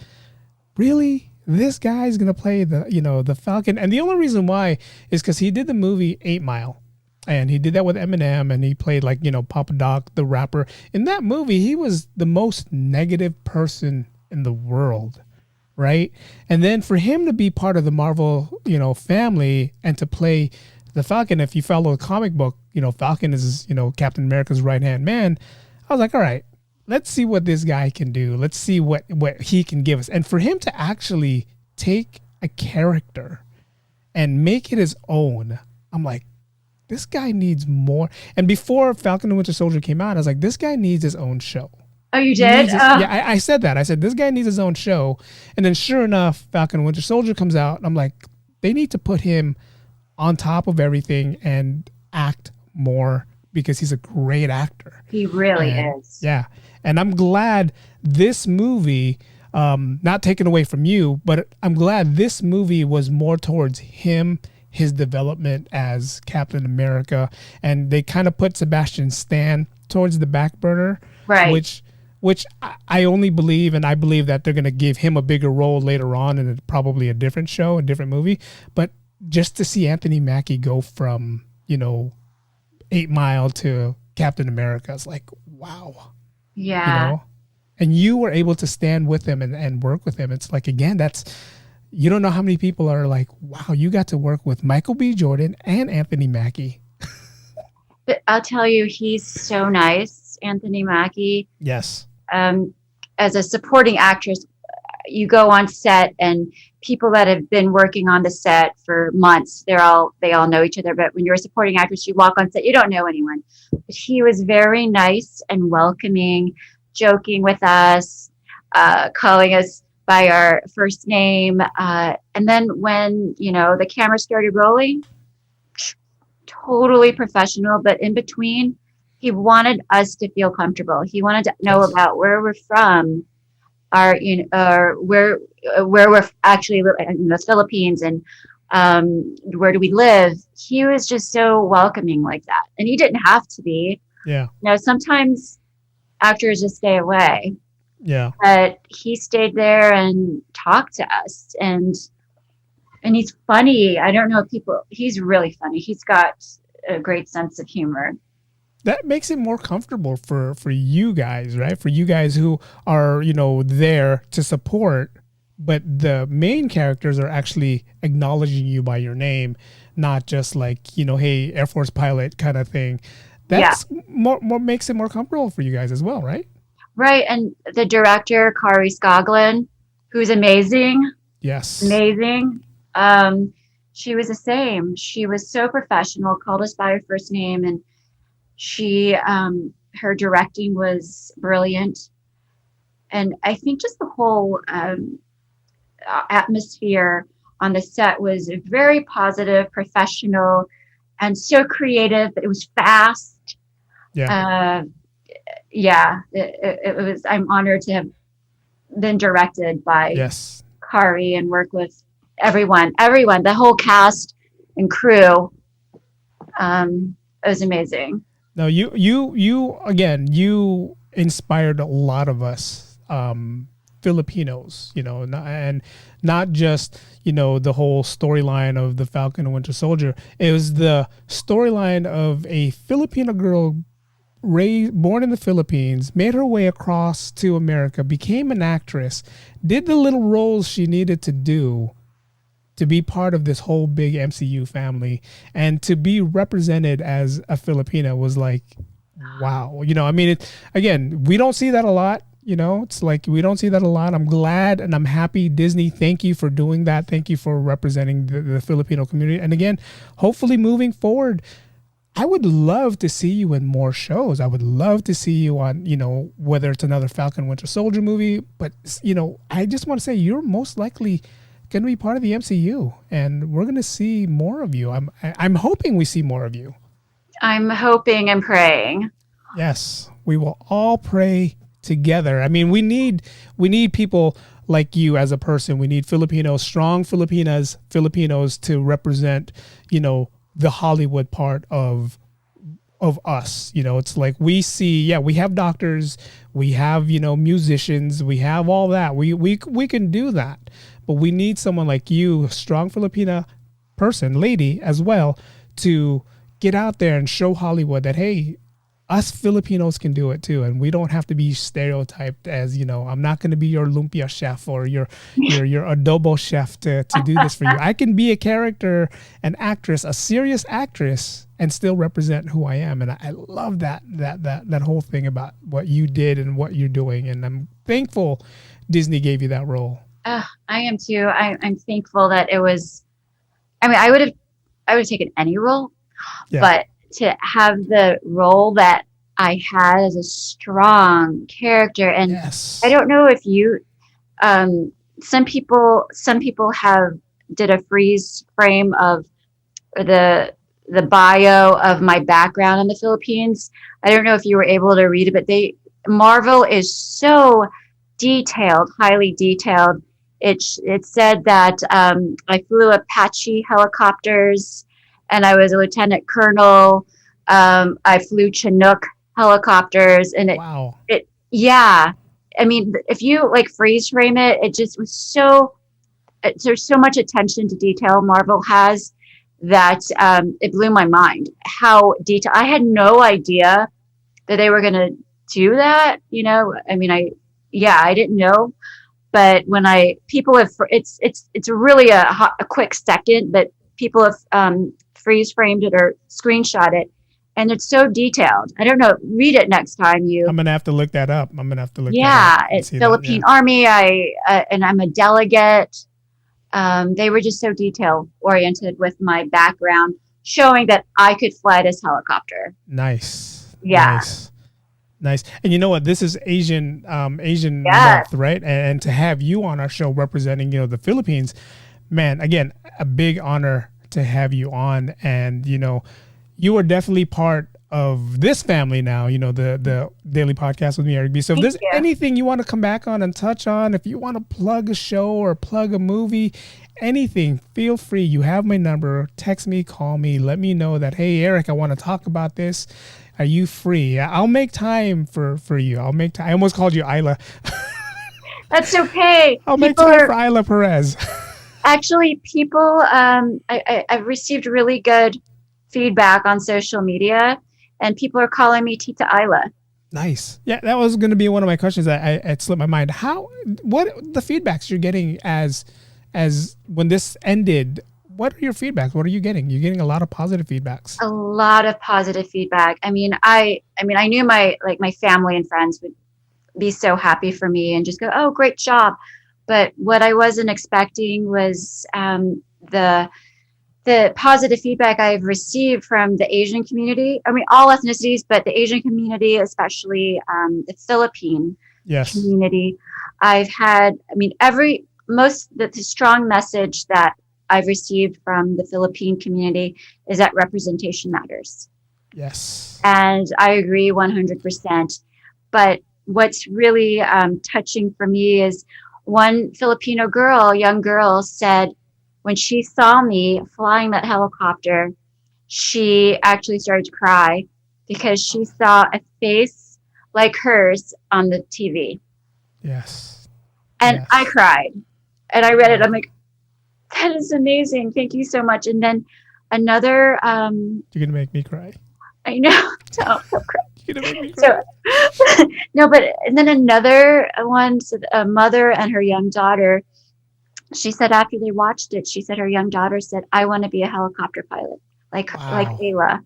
really? This guy's going to play the Falcon? And the only reason why is because he did the movie 8 Mile. And he did that with Eminem, and he played like, Papa Doc, the rapper. In that movie, he was the most negative person in the world, right? And then for him to be part of the Marvel, family and to play the Falcon, if you follow the comic book, Falcon is, Captain America's right-hand man. I was like, all right, let's see what this guy can do. Let's see what he can give us. And for him to actually take a character and make it his own, I'm like, this guy needs more. And before Falcon and Winter Soldier came out, I was like, this guy needs his own show. Oh, you did? Yeah, I said that. I said, this guy needs his own show. And then sure enough, Falcon and Winter Soldier comes out. And I'm like, they need to put him on top of everything and act more because he's a great actor. He really is. Yeah. And I'm glad this movie, not taken away from you, but I'm glad this movie was more towards him, his development as Captain America. And they kind of put Sebastian Stan towards the back burner, right? Which which I only believe, and I believe that they're going to give him a bigger role later on in probably a different show, a different movie. But just to see Anthony Mackie go from, 8 Mile to Captain America is like, wow. Yeah. And you were able to stand with him and work with him. It's like, again, you don't know how many people are like, wow, you got to work with Michael B. Jordan and Anthony Mackie. But I'll tell you, he's so nice, Anthony Mackie. Yes. As a supporting actress, you go on set and people that have been working on the set for months, they all know each other. But when you're a supporting actress, you walk on set, you don't know anyone. But he was very nice and welcoming, joking with us, calling us by our first name. And then when, the camera started rolling, totally professional. But in between, he wanted us to feel comfortable. He wanted to know about where we're from, where we're actually in the Philippines, and where do we live. He was just so welcoming like that, and he didn't have to be. Yeah. Sometimes actors just stay away. Yeah. But he stayed there and talked to us, and he's funny. I don't know he's really funny. He's got a great sense of humor. That makes it more comfortable for you guys, right? For you guys who are, there to support, but the main characters are actually acknowledging you by your name, not just like, hey, Air Force pilot kind of thing. That's more makes it more comfortable for you guys as well, right? Right. And the director, Kari Skoglund, who's amazing. Yes. Amazing. She was the same. She was so professional, called us by our first name, and she, her directing was brilliant. And I think just the whole atmosphere on the set was very positive, professional, and so creative. But it was fast. Yeah. It was. I'm honored to have been directed by Kari and work with everyone, the whole cast and crew. It was amazing. No, you again, you inspired a lot of us Filipinos, and not just, the whole storyline of the Falcon and Winter Soldier. It was the storyline of a Filipino girl born in the Philippines, made her way across to America, became an actress, did the little roles she needed to do to be part of this whole big MCU family, and to be represented as a Filipina was like, wow. Again, we don't see that a lot. It's like, we don't see that a lot. I'm glad and I'm happy. Disney, thank you for doing that. Thank you for representing the Filipino community. And again, hopefully moving forward, I would love to see you in more shows. I would love to see you on, whether it's another Falcon Winter Soldier movie. But, I just want to say you're most likely going to be part of the MCU, and we're going to see more of you. I'm hoping we see more of you. I'm hoping and praying. Yes, we will all pray together. I mean, we need people like you as a person. We need Filipinos, strong Filipinos to represent, the Hollywood part of us. It's like we see, we have doctors, we have, musicians, we have all that. We can do that. But we need someone like you, a strong Filipina person, lady as well, to get out there and show Hollywood that, hey, us Filipinos can do it too. And we don't have to be stereotyped as, I'm not going to be your lumpia chef or your adobo chef to do this for you. I can be a character, an actress, a serious actress, and still represent who I am. And I love that whole thing about what you did and what you're doing. And I'm thankful Disney gave you that role. I am too. I'm thankful that it was, I would have taken any role, but to have the role that I had as a strong character. And I don't know if you, some people did a freeze frame of the bio of my background in the Philippines. I don't know if you were able to read it, but Marvel is so detailed, highly detailed. It said that I flew Apache helicopters, and I was a lieutenant colonel. I flew Chinook helicopters, and Yeah. I mean, if you like freeze frame it, it just was so, there's so much attention to detail Marvel has that it blew my mind how detailed. I had no idea that they were going to do that. I mean, I didn't know. But when people have, it's really a quick second that people have freeze framed it or screenshot it. And it's so detailed. I don't know. Read it next time I'm going to have to look that up. Yeah, it's Philippine Army. And I'm a delegate. They were just so detail oriented with my background, showing that I could fly this helicopter. Nice. Yeah. Nice. And you know what? This is Asian month, right? And to have you on our show representing, the Philippines, man, again, a big honor to have you on. And, you are definitely part of this family now, the daily podcast with me, Eric B. So if there's anything you want to come back on and touch on, if you want to plug a show or plug a movie, anything, feel free. You have my number. Text me, call me, let me know that, hey, Eric, I want to talk about this. Are you free? I'll make time for you. I'll make time. I almost called you Ayla. That's okay. I'll make time for Ayla Perez. Actually, people, I've received really good feedback on social media, and people are calling me Tita Ayla. Nice. Yeah, that was going to be one of my questions. It slipped my mind. What the feedbacks you're getting as when this ended? What are your feedbacks? What are you getting? You're getting a lot of positive feedbacks. A lot of positive feedback. I mean, I knew my family and friends would be so happy for me and just go, "Oh, great job." But what I wasn't expecting was the positive feedback I've received from the Asian community. I mean, all ethnicities, but the Asian community, especially the Philippine community. I've had, the strong message that I've received from the Philippine community is that representation matters. Yes. And I agree 100%. But what's really touching for me is one Filipino young girl said, when she saw me flying that helicopter, she actually started to cry because she saw a face like hers on the TV. Yes. And I cried. And I read it. I'm like, that is amazing. Thank you so much. And then another... You're going to make me cry. I know. Don't cry. You're going to make me cry. So, no, but and then another one, a mother and her young daughter, she said after they watched it, she said her young daughter said, I want to be a helicopter pilot, like Ayla.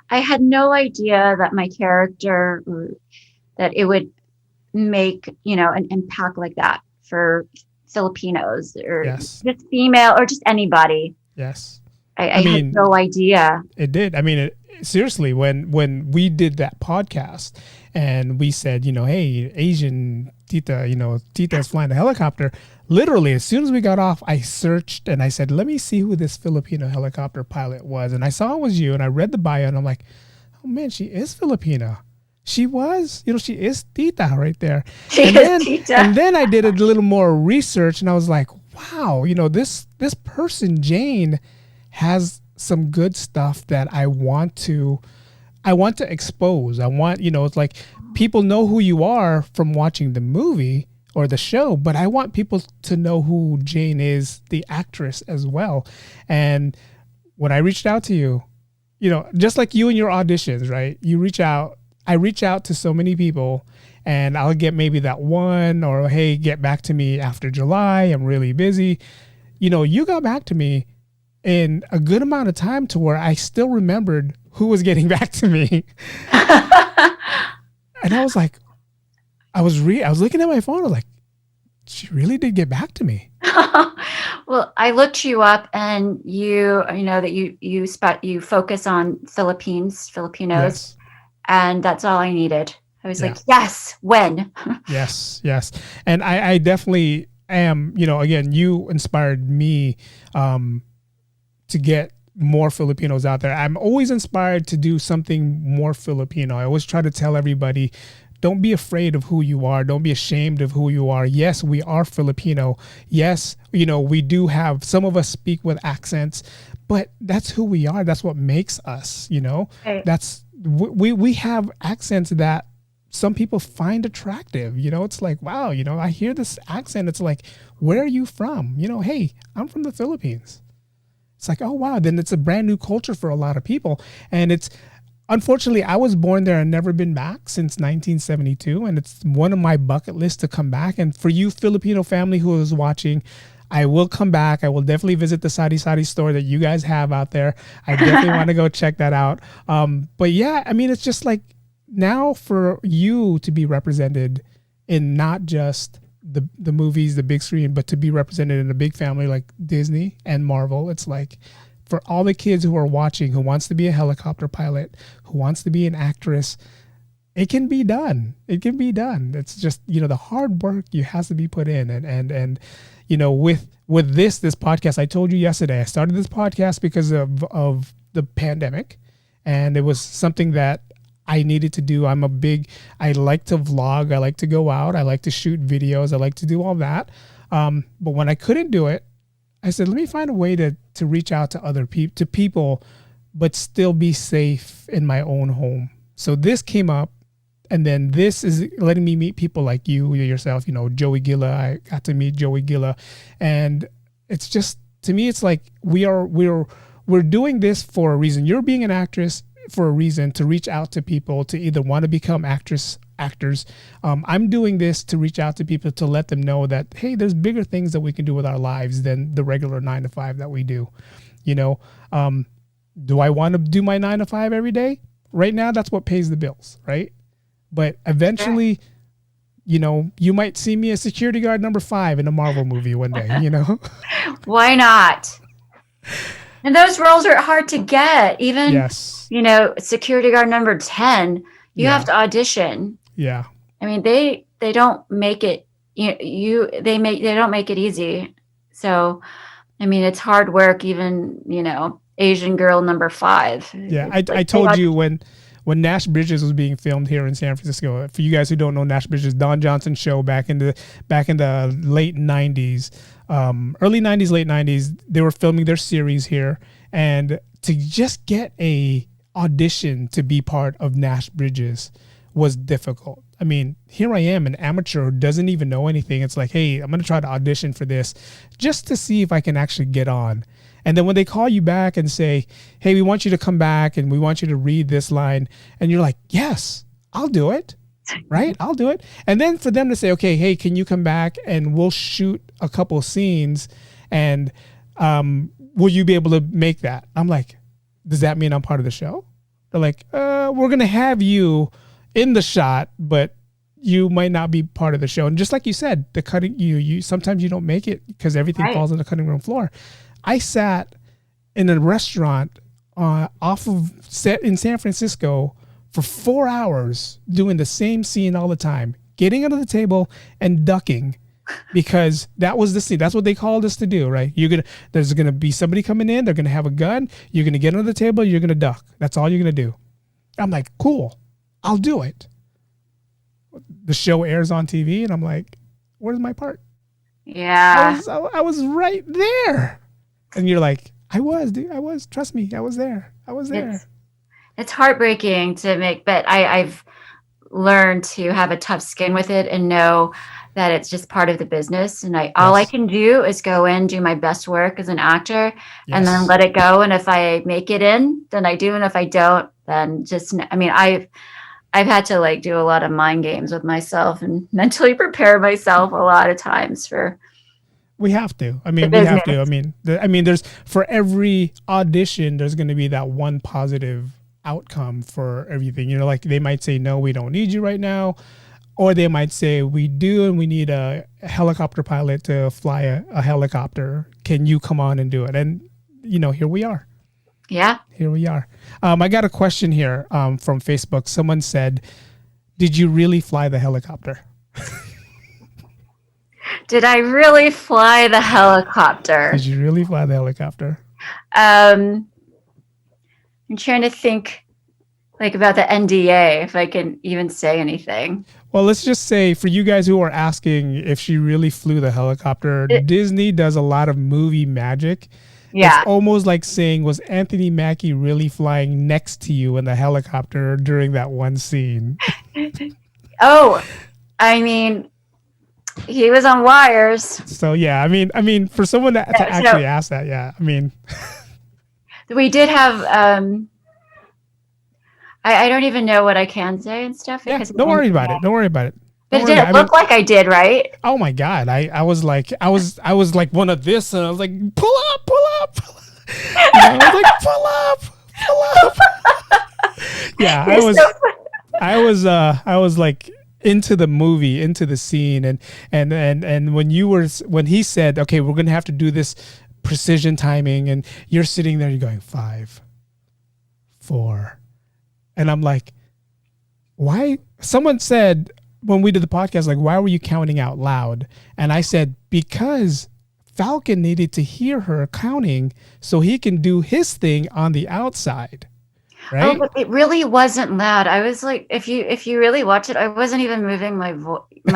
I had no idea that my character, that it would make, an impact like that for Filipinos or just female or just anybody. Yes. I had no idea. It did. I mean, seriously, when we did that podcast and we said, hey, Asian Tita, Tita's flying a helicopter. Literally, as soon as we got off, I searched and I said, let me see who this Filipino helicopter pilot was. And I saw it was you, and I read the bio and I'm like, oh man, she is Filipino. She was, she is Tita right there. Tita. And then I did a little more research and I was like, wow, this person, Jane, has some good stuff that I want to expose. I want, it's like people know who you are from watching the movie or the show, but I want people to know who Jane is, the actress as well. And when I reached out to you, just like you and your auditions, right? I reach out to so many people and I'll get maybe that one or, hey, get back to me after July. I'm really busy. You got back to me in a good amount of time to where I still remembered who was getting back to me. And I was like, I was looking at my phone. I was like, she really did get back to me. Well, I looked you up, and that you focus on Filipinos, and that's all I needed. I was like, yes, when? Yes. And I definitely am, again, you inspired me to get more Filipinos out there. I'm always inspired to do something more Filipino. I always try to tell everybody, don't be afraid of who you are. Don't be ashamed of who you are. Yes, we are Filipino. Yes, we do have, some of us speak with accents, but that's who we are. That's what makes us, Right. That's, we have accents that some people find attractive. You know, it's like, wow, you know, I hear this accent. It's like, where are you from? You know, hey, I'm from the Philippines. It's like, oh, wow. Then it's a brand new culture for a lot of people. And it's, unfortunately, I was born there and never been back since 1972. And it's one of my bucket lists to come back. And for you Filipino family who is watching, I will come back. I will definitely visit the Sari Sari store that you guys have out there. I definitely want to go check that out. But yeah, I mean, it's just like now for you to be represented in not just the movies, the big screen, but to be represented in a big family like Disney and Marvel. It's like for all the kids who are watching, who wants to be a helicopter pilot, who wants to be an actress, it can be done. It can be done. It's just, you know, the hard work you has to be put in. And you know, with this podcast, I told you yesterday, I started this podcast because of the pandemic, and it was something that I needed to do. I like to vlog. I like to go out. I like to shoot videos. I like to do all that. But when I couldn't do it, I said, let me find a way to reach out to other people, but still be safe in my own home. So this came up. And then this is letting me meet people like you yourself, you know, Joey Gilla. I got to meet Joey Gilla. And it's just, to me, it's like we're doing this for a reason. You're being an actress for a reason, to reach out to people, to either want to become actors. I'm doing this to reach out to people, to let them know that, hey, there's bigger things that we can do with our lives than the regular 9 to 5 that we do. You know, do I want to do my 9 to 5 every day? Right now, that's what pays the bills, right? But eventually, you know, you might see me as security guard number 5 in a Marvel movie one day, you know? Why not? And those roles are hard to get. Even, yes. You know, security guard number 10, you have to audition. Yeah. I mean, they don't make it, they don't make it easy. So, I mean, it's hard work, even, you know, Asian girl number 5. Yeah. I told you when Nash Bridges was being filmed here in San Francisco, for you guys who don't know Nash Bridges, Don Johnson's show back in the late 90s, early 90s, late 90s, they were filming their series here. And to just get a audition to be part of Nash Bridges was difficult. I mean, here I am, an amateur who doesn't even know anything. It's like, hey, I'm going to try to audition for this just to see if I can actually get on. And then when they call you back and say, hey, we want you to come back and we want you to read this line, and you're like, yes, I'll do it. Right? I'll do it. And then for them to say, okay, hey, can you come back and we'll shoot a couple scenes, and will you be able to make that? I'm like, does that mean I'm part of the show? They're like, we're going to have you in the shot, but you might not be part of the show. And just like you said, the cutting, you sometimes you don't make it because everything falls on the cutting room floor. I sat in a restaurant off of set in San Francisco for 4 hours doing the same scene all the time, getting under the table and ducking, because that was the scene. That's what they called us to do, right? There's gonna be somebody coming in. They're gonna have a gun. You're gonna get under the table. You're gonna duck. That's all you're gonna do. I'm like, cool, I'll do it. The show airs on TV, and I'm like, where's my part? Yeah, I was right there. And you're like, I was, dude. Trust me, I was there. It's heartbreaking to make, but I've learned to have a tough skin with it and know that it's just part of the business. And all I can do is go in, do my best work as an actor, and then let it go. And if I make it in, then I do. And if I don't, then I've had to like do a lot of mind games with myself and mentally prepare myself a lot of times for. We have to. I mean, we have to. I mean, there's, for every audition, there's going to be that one positive outcome for everything. You know, like they might say, no, we don't need you right now. Or they might say, we do, and we need a helicopter pilot to fly a helicopter. Can you come on and do it? And, you know, here we are. Yeah. Here we are. I got a question here from Facebook. Someone said, did you really fly the helicopter? Did I really fly the helicopter? Did you really fly the helicopter? I'm trying to think like about the NDA, if I can even say anything. Well, let's just say, for you guys who are asking if she really flew the helicopter, Disney does a lot of movie magic. Yeah. It's almost like saying, was Anthony Mackie really flying next to you in the helicopter during that one scene? Oh, I mean, he was on wires. So yeah, I mean, for someone to actually ask that, yeah, I mean, we did have. I don't even know what I can say and stuff because don't worry about it. Don't worry about it. But it didn't look like I did, right? Oh my God, I was like one of this, and I was like, pull up. I was like, pull up. Yeah, I was like into the movie, into the scene, and when he said, okay, we're gonna have to do this precision timing, and you're sitting there, you're going 5, 4, and I'm like, why? Someone said when we did the podcast, like, why were you counting out loud? And I said, because Falcon needed to hear her counting so he can do his thing on the outside. Right? Oh, but it really wasn't loud. I was like, if you really watch it, I wasn't even moving my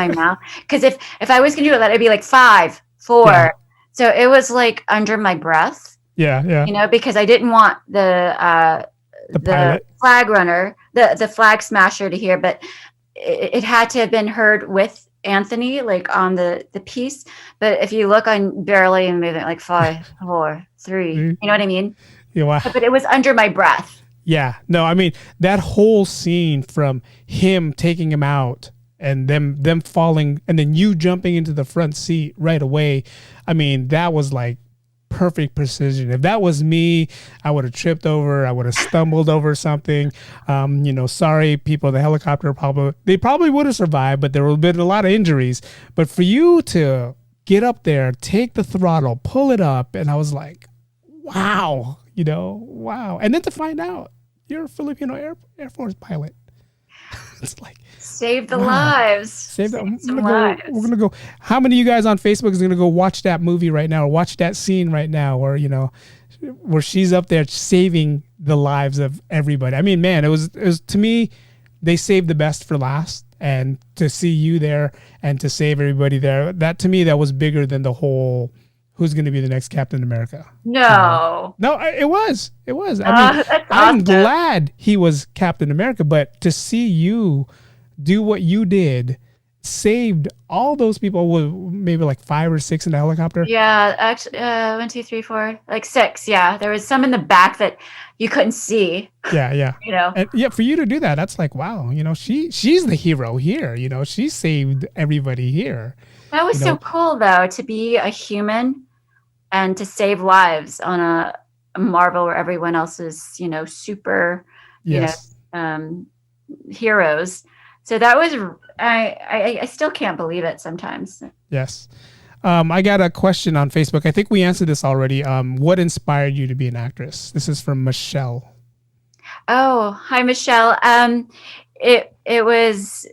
mouth, because if I was gonna do that, I'd be like 5, 4. Yeah. So it was like under my breath. Yeah. You know, because I didn't want the flag runner, the flag smasher to hear, but it had to have been heard with Anthony, like on the piece. But if you look, I'm barely moving, like 5, 4, 3. You know what I mean? Yeah. Wow. But it was under my breath. Yeah, no, I mean, that whole scene from him taking him out and them falling and then you jumping into the front seat right away. I mean, that was like perfect precision. If that was me, I would have tripped over. I would have stumbled over something. Sorry, people, the helicopter probably would have survived, but there would have been a lot of injuries. But for you to get up there, take the throttle, pull it up, and I was like, wow. Wow. And then to find out you're a Filipino Air Force pilot. It's like, save the lives. Save that. We're gonna go. How many of you guys on Facebook is gonna go watch that movie right now, or watch that scene right now, or where she's up there saving the lives of everybody? I mean, man, it was to me, they saved the best for last, and to see you there and to save everybody there, that to me, that was bigger than the whole. Who's going to be the next Captain America? No. No, it was. I mean, that's I'm awesome. glad he was Captain America, but to see you do what you did, saved all those people, maybe like 5 or 6 in the helicopter. Yeah, actually, 1, 2, 3, 4, like 6. Yeah, there was some in the back that you couldn't see. Yeah. And yeah, for you to do that, that's like, wow. She's the hero here. She saved everybody here. That was so cool, though, to be a human and to save lives on a Marvel where everyone else is, super, heroes. So that was, I still can't believe it sometimes. Yes. I got a question on Facebook. I think we answered this already. What inspired you to be an actress? This is from Michelle. Oh, hi, Michelle. It was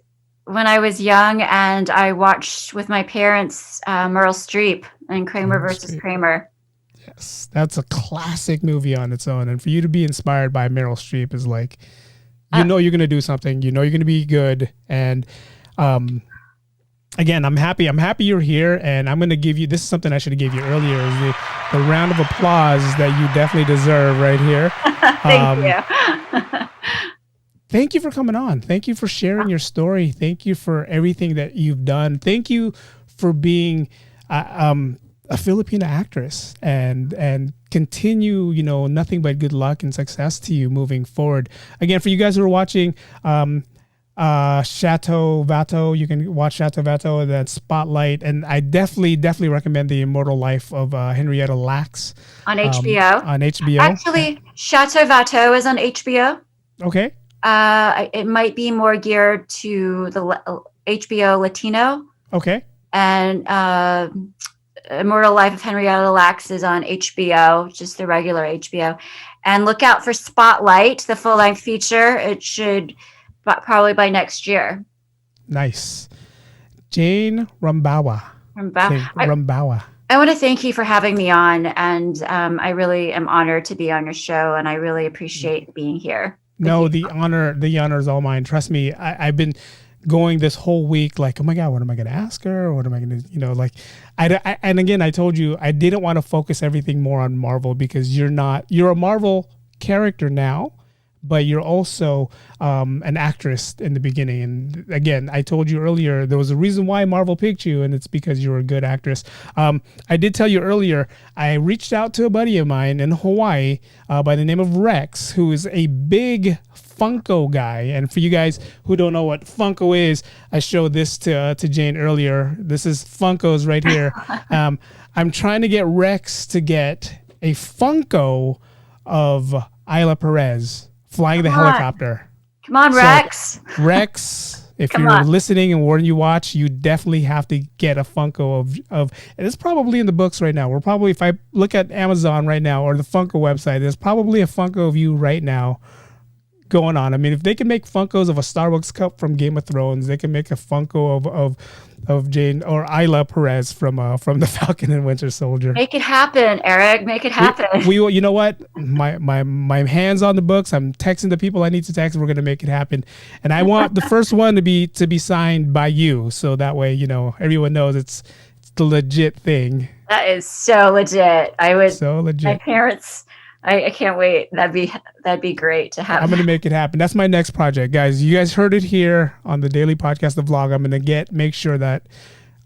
when I was young, and I watched with my parents Meryl Streep and Kramer versus Kramer. Yes, that's a classic movie on its own. And for you to be inspired by Meryl Streep is like, you're going to do something. You're going to be good. And again, I'm happy you're here. And I'm going to give you, this is something I should have gave you earlier, is the round of applause that you definitely deserve right here. Thank you. Thank you for coming on. Thank you for sharing your story. Thank you for everything that you've done. Thank you for being a Filipino actress, and continue, nothing but good luck and success to you moving forward. Again, for you guys who are watching Chateau Vato, you can watch Chateau Vato, that Spotlight, and I definitely recommend The Immortal Life of Henrietta Lacks on HBO. On HBO. Actually, Chateau Vato is on HBO. Okay. It might be more geared to the HBO Latino. Okay. And Immortal Life of Henrietta Lacks is on HBO, just the regular HBO. And look out for Spotlight, the full-length feature. It should probably by next year. Nice. Jane Rumbaua. Rumbaua. I want to thank you for having me on, and I really am honored to be on your show, and I really appreciate being here. No, the honor is all mine. Trust me. I've been going this whole week like, oh my God, what am I going to ask her? What am I going to, and again, I told you, I didn't want to focus everything more on Marvel, because you're a Marvel character now, but you're also an actress in the beginning. And again, I told you earlier, there was a reason why Marvel picked you, and it's because you're a good actress. I did tell you earlier, I reached out to a buddy of mine in Hawaii by the name of Rex, who is a big Funko guy. And for you guys who don't know what Funko is, I showed this to Jane earlier. This is Funko's right here. I'm trying to get Rex to get a Funko of Ayla Perez flying the helicopter. Come on, Rex. So, Rex, if you're listening and when you watch, you definitely have to get a Funko of and it's probably in the books right now. We're probably, if I look at Amazon right now or the Funko website, there's probably a Funko of you right now going on. I mean, if they can make Funkos of a Starbucks cup from Game of Thrones, they can make a Funko of Jane or Ayla Perez from the Falcon and Winter Soldier. Make it happen, Eric. Make it happen. We you know what? My hands on the books. I'm texting the people I need to text. We're gonna make it happen, and I want the first one to be signed by you, so that way everyone knows it's the legit thing. That is so legit. So legit. My parents. I can't wait. That'd be great to have. I'm gonna make it happen. That's my next project, guys. You guys heard it here on the daily podcast, the vlog. I'm gonna make sure that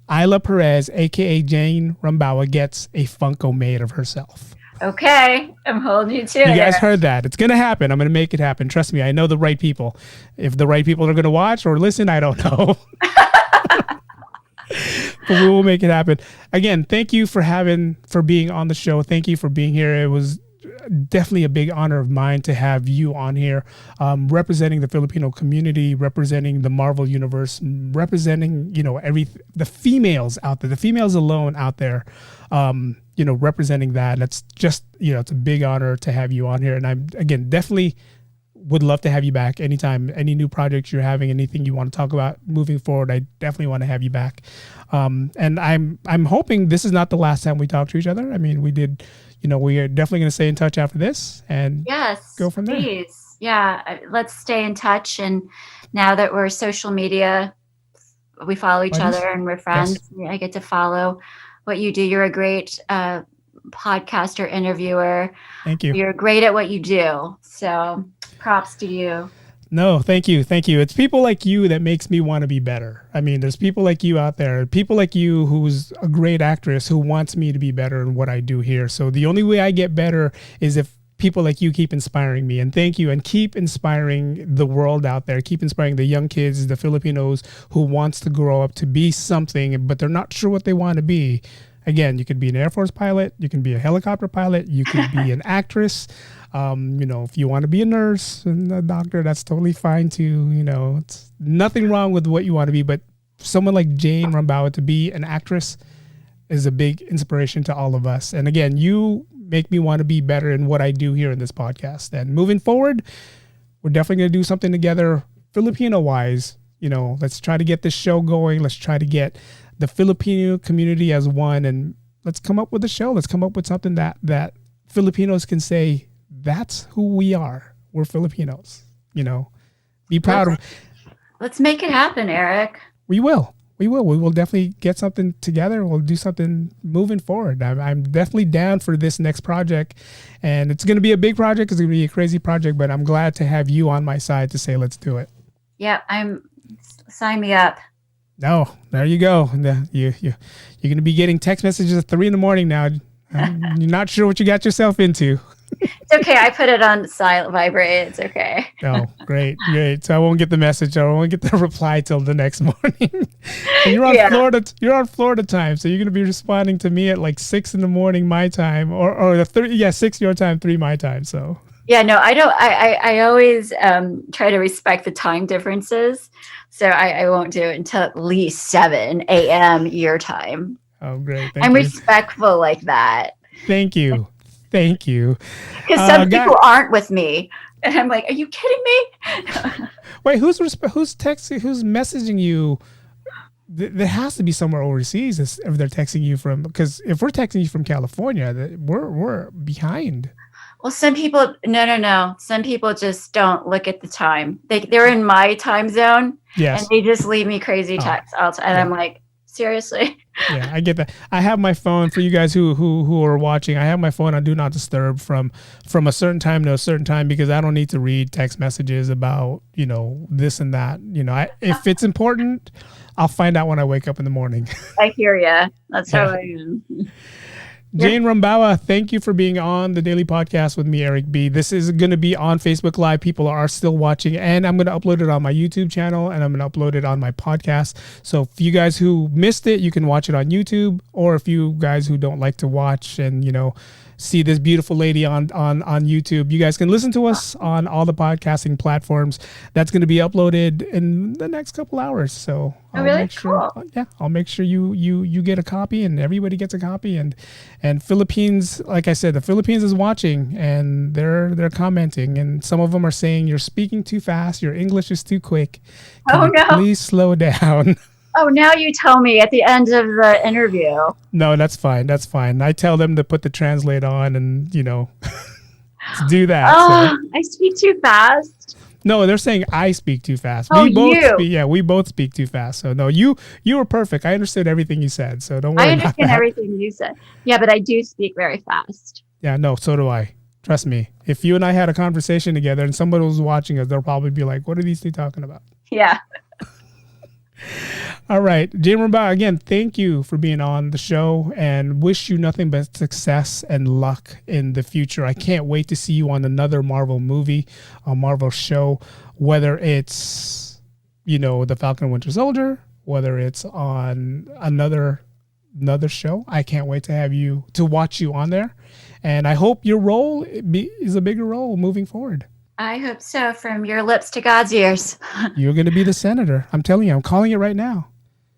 Ayla Perez, aka Jane Rumbaua, gets a Funko made of herself. Okay, I'm holding you to it. You guys heard that. It's gonna happen. I'm gonna make it happen. Trust me. I know the right people. If the right people are gonna watch or listen, I don't know. But we will make it happen. Again, thank you for being on the show. Thank you for being here. It was definitely a big honor of mine to have you on here, representing the Filipino community, representing the Marvel universe, representing the females out there, the females alone out there, representing that. That's just it's a big honor to have you on here, and I'm again definitely would love to have you back anytime. Any new projects you're having, anything you want to talk about moving forward, I definitely want to have you back. And I'm hoping this is not the last time we talk to each other. I mean, we did. We are definitely going to stay in touch after this and go from there. Please. Yeah, let's stay in touch. And now that we're social media, we follow each other and we're friends. Yes. I get to follow what you do. You're a great podcaster, interviewer. Thank you. You're great at what you do. So props to you. No, thank you. Thank you. It's people like you that makes me want to be better. I mean, there's people like you out there, people like you who's a great actress who wants me to be better in what I do here. So the only way I get better is if people like you keep inspiring me. And thank you. And keep inspiring the world out there. Keep inspiring the young kids, the Filipinos who wants to grow up to be something, but they're not sure what they want to be. Again, you could be an Air Force pilot. You can be a helicopter pilot. You could be an actress. If you want to be a nurse and a doctor, that's totally fine too. It's nothing wrong with what you want to be, but someone like Jane Rumbaua to be an actress is a big inspiration to all of us. And again, you make me want to be better in what I do here in this podcast. And moving forward, we're definitely going to do something together Filipino wise. Let's try to get this show going. Let's try to get the Filipino community as one, and let's come up with a show. Let's come up with something that Filipinos can say, that's who we are. We're Filipinos, be proud of. Let's make it happen, Eric. We will. We will definitely get something together. We'll do something moving forward. I'm definitely down for this next project, and it's going to be a big project. It's going to be a crazy project, but I'm glad to have you on my side to say, let's do it. Yeah, sign me up. No, there you go. You're going to be getting text messages at 3 a.m. now. You're not sure what you got yourself into. It's okay. I put it on silent vibrate. It's okay. Oh, great. So I won't get the message. I won't get the reply till the next morning. And you're on Florida. You're on Florida time, so you're going to be responding to me at like 6 a.m. my time, or 6 your time, 3 my time. So. Yeah, no, I don't. I always try to respect the time differences, so I won't do it until at least 7 a.m. your time. Oh, great! I'm respectful like that. Thank you. Because some people aren't with me, and I'm like, "Are you kidding me?" Wait, who's texting? Who's messaging you? There has to be somewhere overseas if they're texting you from. Because if we're texting you from California, we're behind. Well, some people, no. Some people just don't look at the time. They're in my time zone, yes, and they just leave me crazy texts. I'm like, Seriously. Yeah, I get that. I have my phone for you guys who are watching. I have my phone on do not disturb from a certain time to a certain time because I don't need to read text messages about, this and that. If it's important, I'll find out when I wake up in the morning. I hear ya. That's how I am. Jane Rumbaua, thank you for being on the Daily Podcast with me, Eric B. This is going to be on Facebook Live. People are still watching, and I'm going to upload it on my YouTube channel, and I'm going to upload it on my podcast. So if you guys who missed it, you can watch it on YouTube, or if you guys who don't like to watch and, see this beautiful lady on YouTube, you guys can listen to us on all the podcasting platforms. That's going to be uploaded in the next couple hours. So I'll make sure, I'll make sure you get a copy and everybody gets a copy. And Philippines, like I said, the Philippines is watching and they're commenting, and some of them are saying you're speaking too fast, your English is too quick. Can you please slow down? Oh, now you tell me at the end of the interview. No, that's fine. That's fine. I tell them to put the translate on and, do that. Oh, so. I speak too fast. No, they're saying I speak too fast. Oh, We both speak too fast. So no, you were perfect. I understood everything you said. So don't worry. I understand everything you said. Yeah, but I do speak very fast. Yeah, no, so do I. Trust me. If you and I had a conversation together and somebody was watching us, they'll probably be like, what are these two talking about? Yeah. All right. Jane Rumbaua, again, thank you for being on the show and wish you nothing but success and luck in the future. I can't wait to see you on another Marvel movie, a Marvel show, whether it's, the Falcon Winter Soldier, whether it's on another show. I can't wait to watch you on there. And I hope your role is a bigger role moving forward. I hope so. From your lips to God's ears. You're going to be the senator. I'm telling you, I'm calling it right now.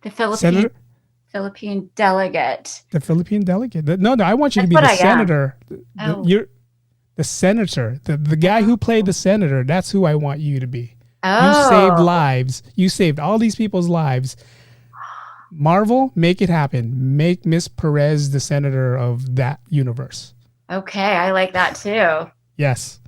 The Philippine delegate. The Philippine delegate. No, I want you to be the senator. You're the senator. The guy who played the senator. That's who I want you to be. Oh. You saved lives. You saved all these people's lives. Marvel, make it happen. Make Miss Perez the senator of that universe. Okay, I like that too. Yes.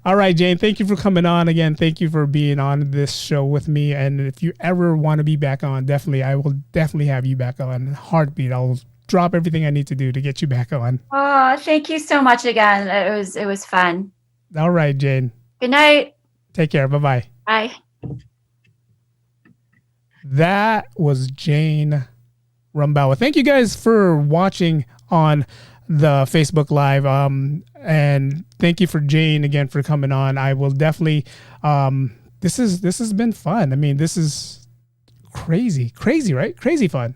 All right, Jane, thank you for coming on again. Thank you for being on this show with me. And if you ever want to be back on, I will definitely have you back on. Heartbeat. I'll drop everything I need to do to get you back on. Oh, thank you so much again. It was fun. All right, Jane. Good night. Take care. Bye-bye. Bye. That was Jane Rumbaua. Thank you guys for watching on the Facebook Live. And thank you for Jane again for coming on. I will definitely, this has been fun. I mean, this is crazy, right? Crazy fun.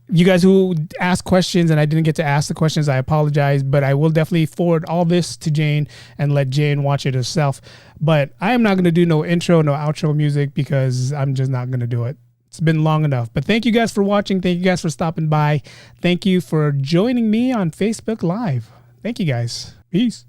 You guys who asked questions and I didn't get to ask the questions, I apologize, but I will definitely forward all this to Jane and let Jane watch it herself. But I am not going to do no intro, no outro music because I'm just not going to do it. It's been long enough. But thank you guys for watching. Thank you guys for stopping by. Thank you for joining me on Facebook Live. Thank you guys. Peace.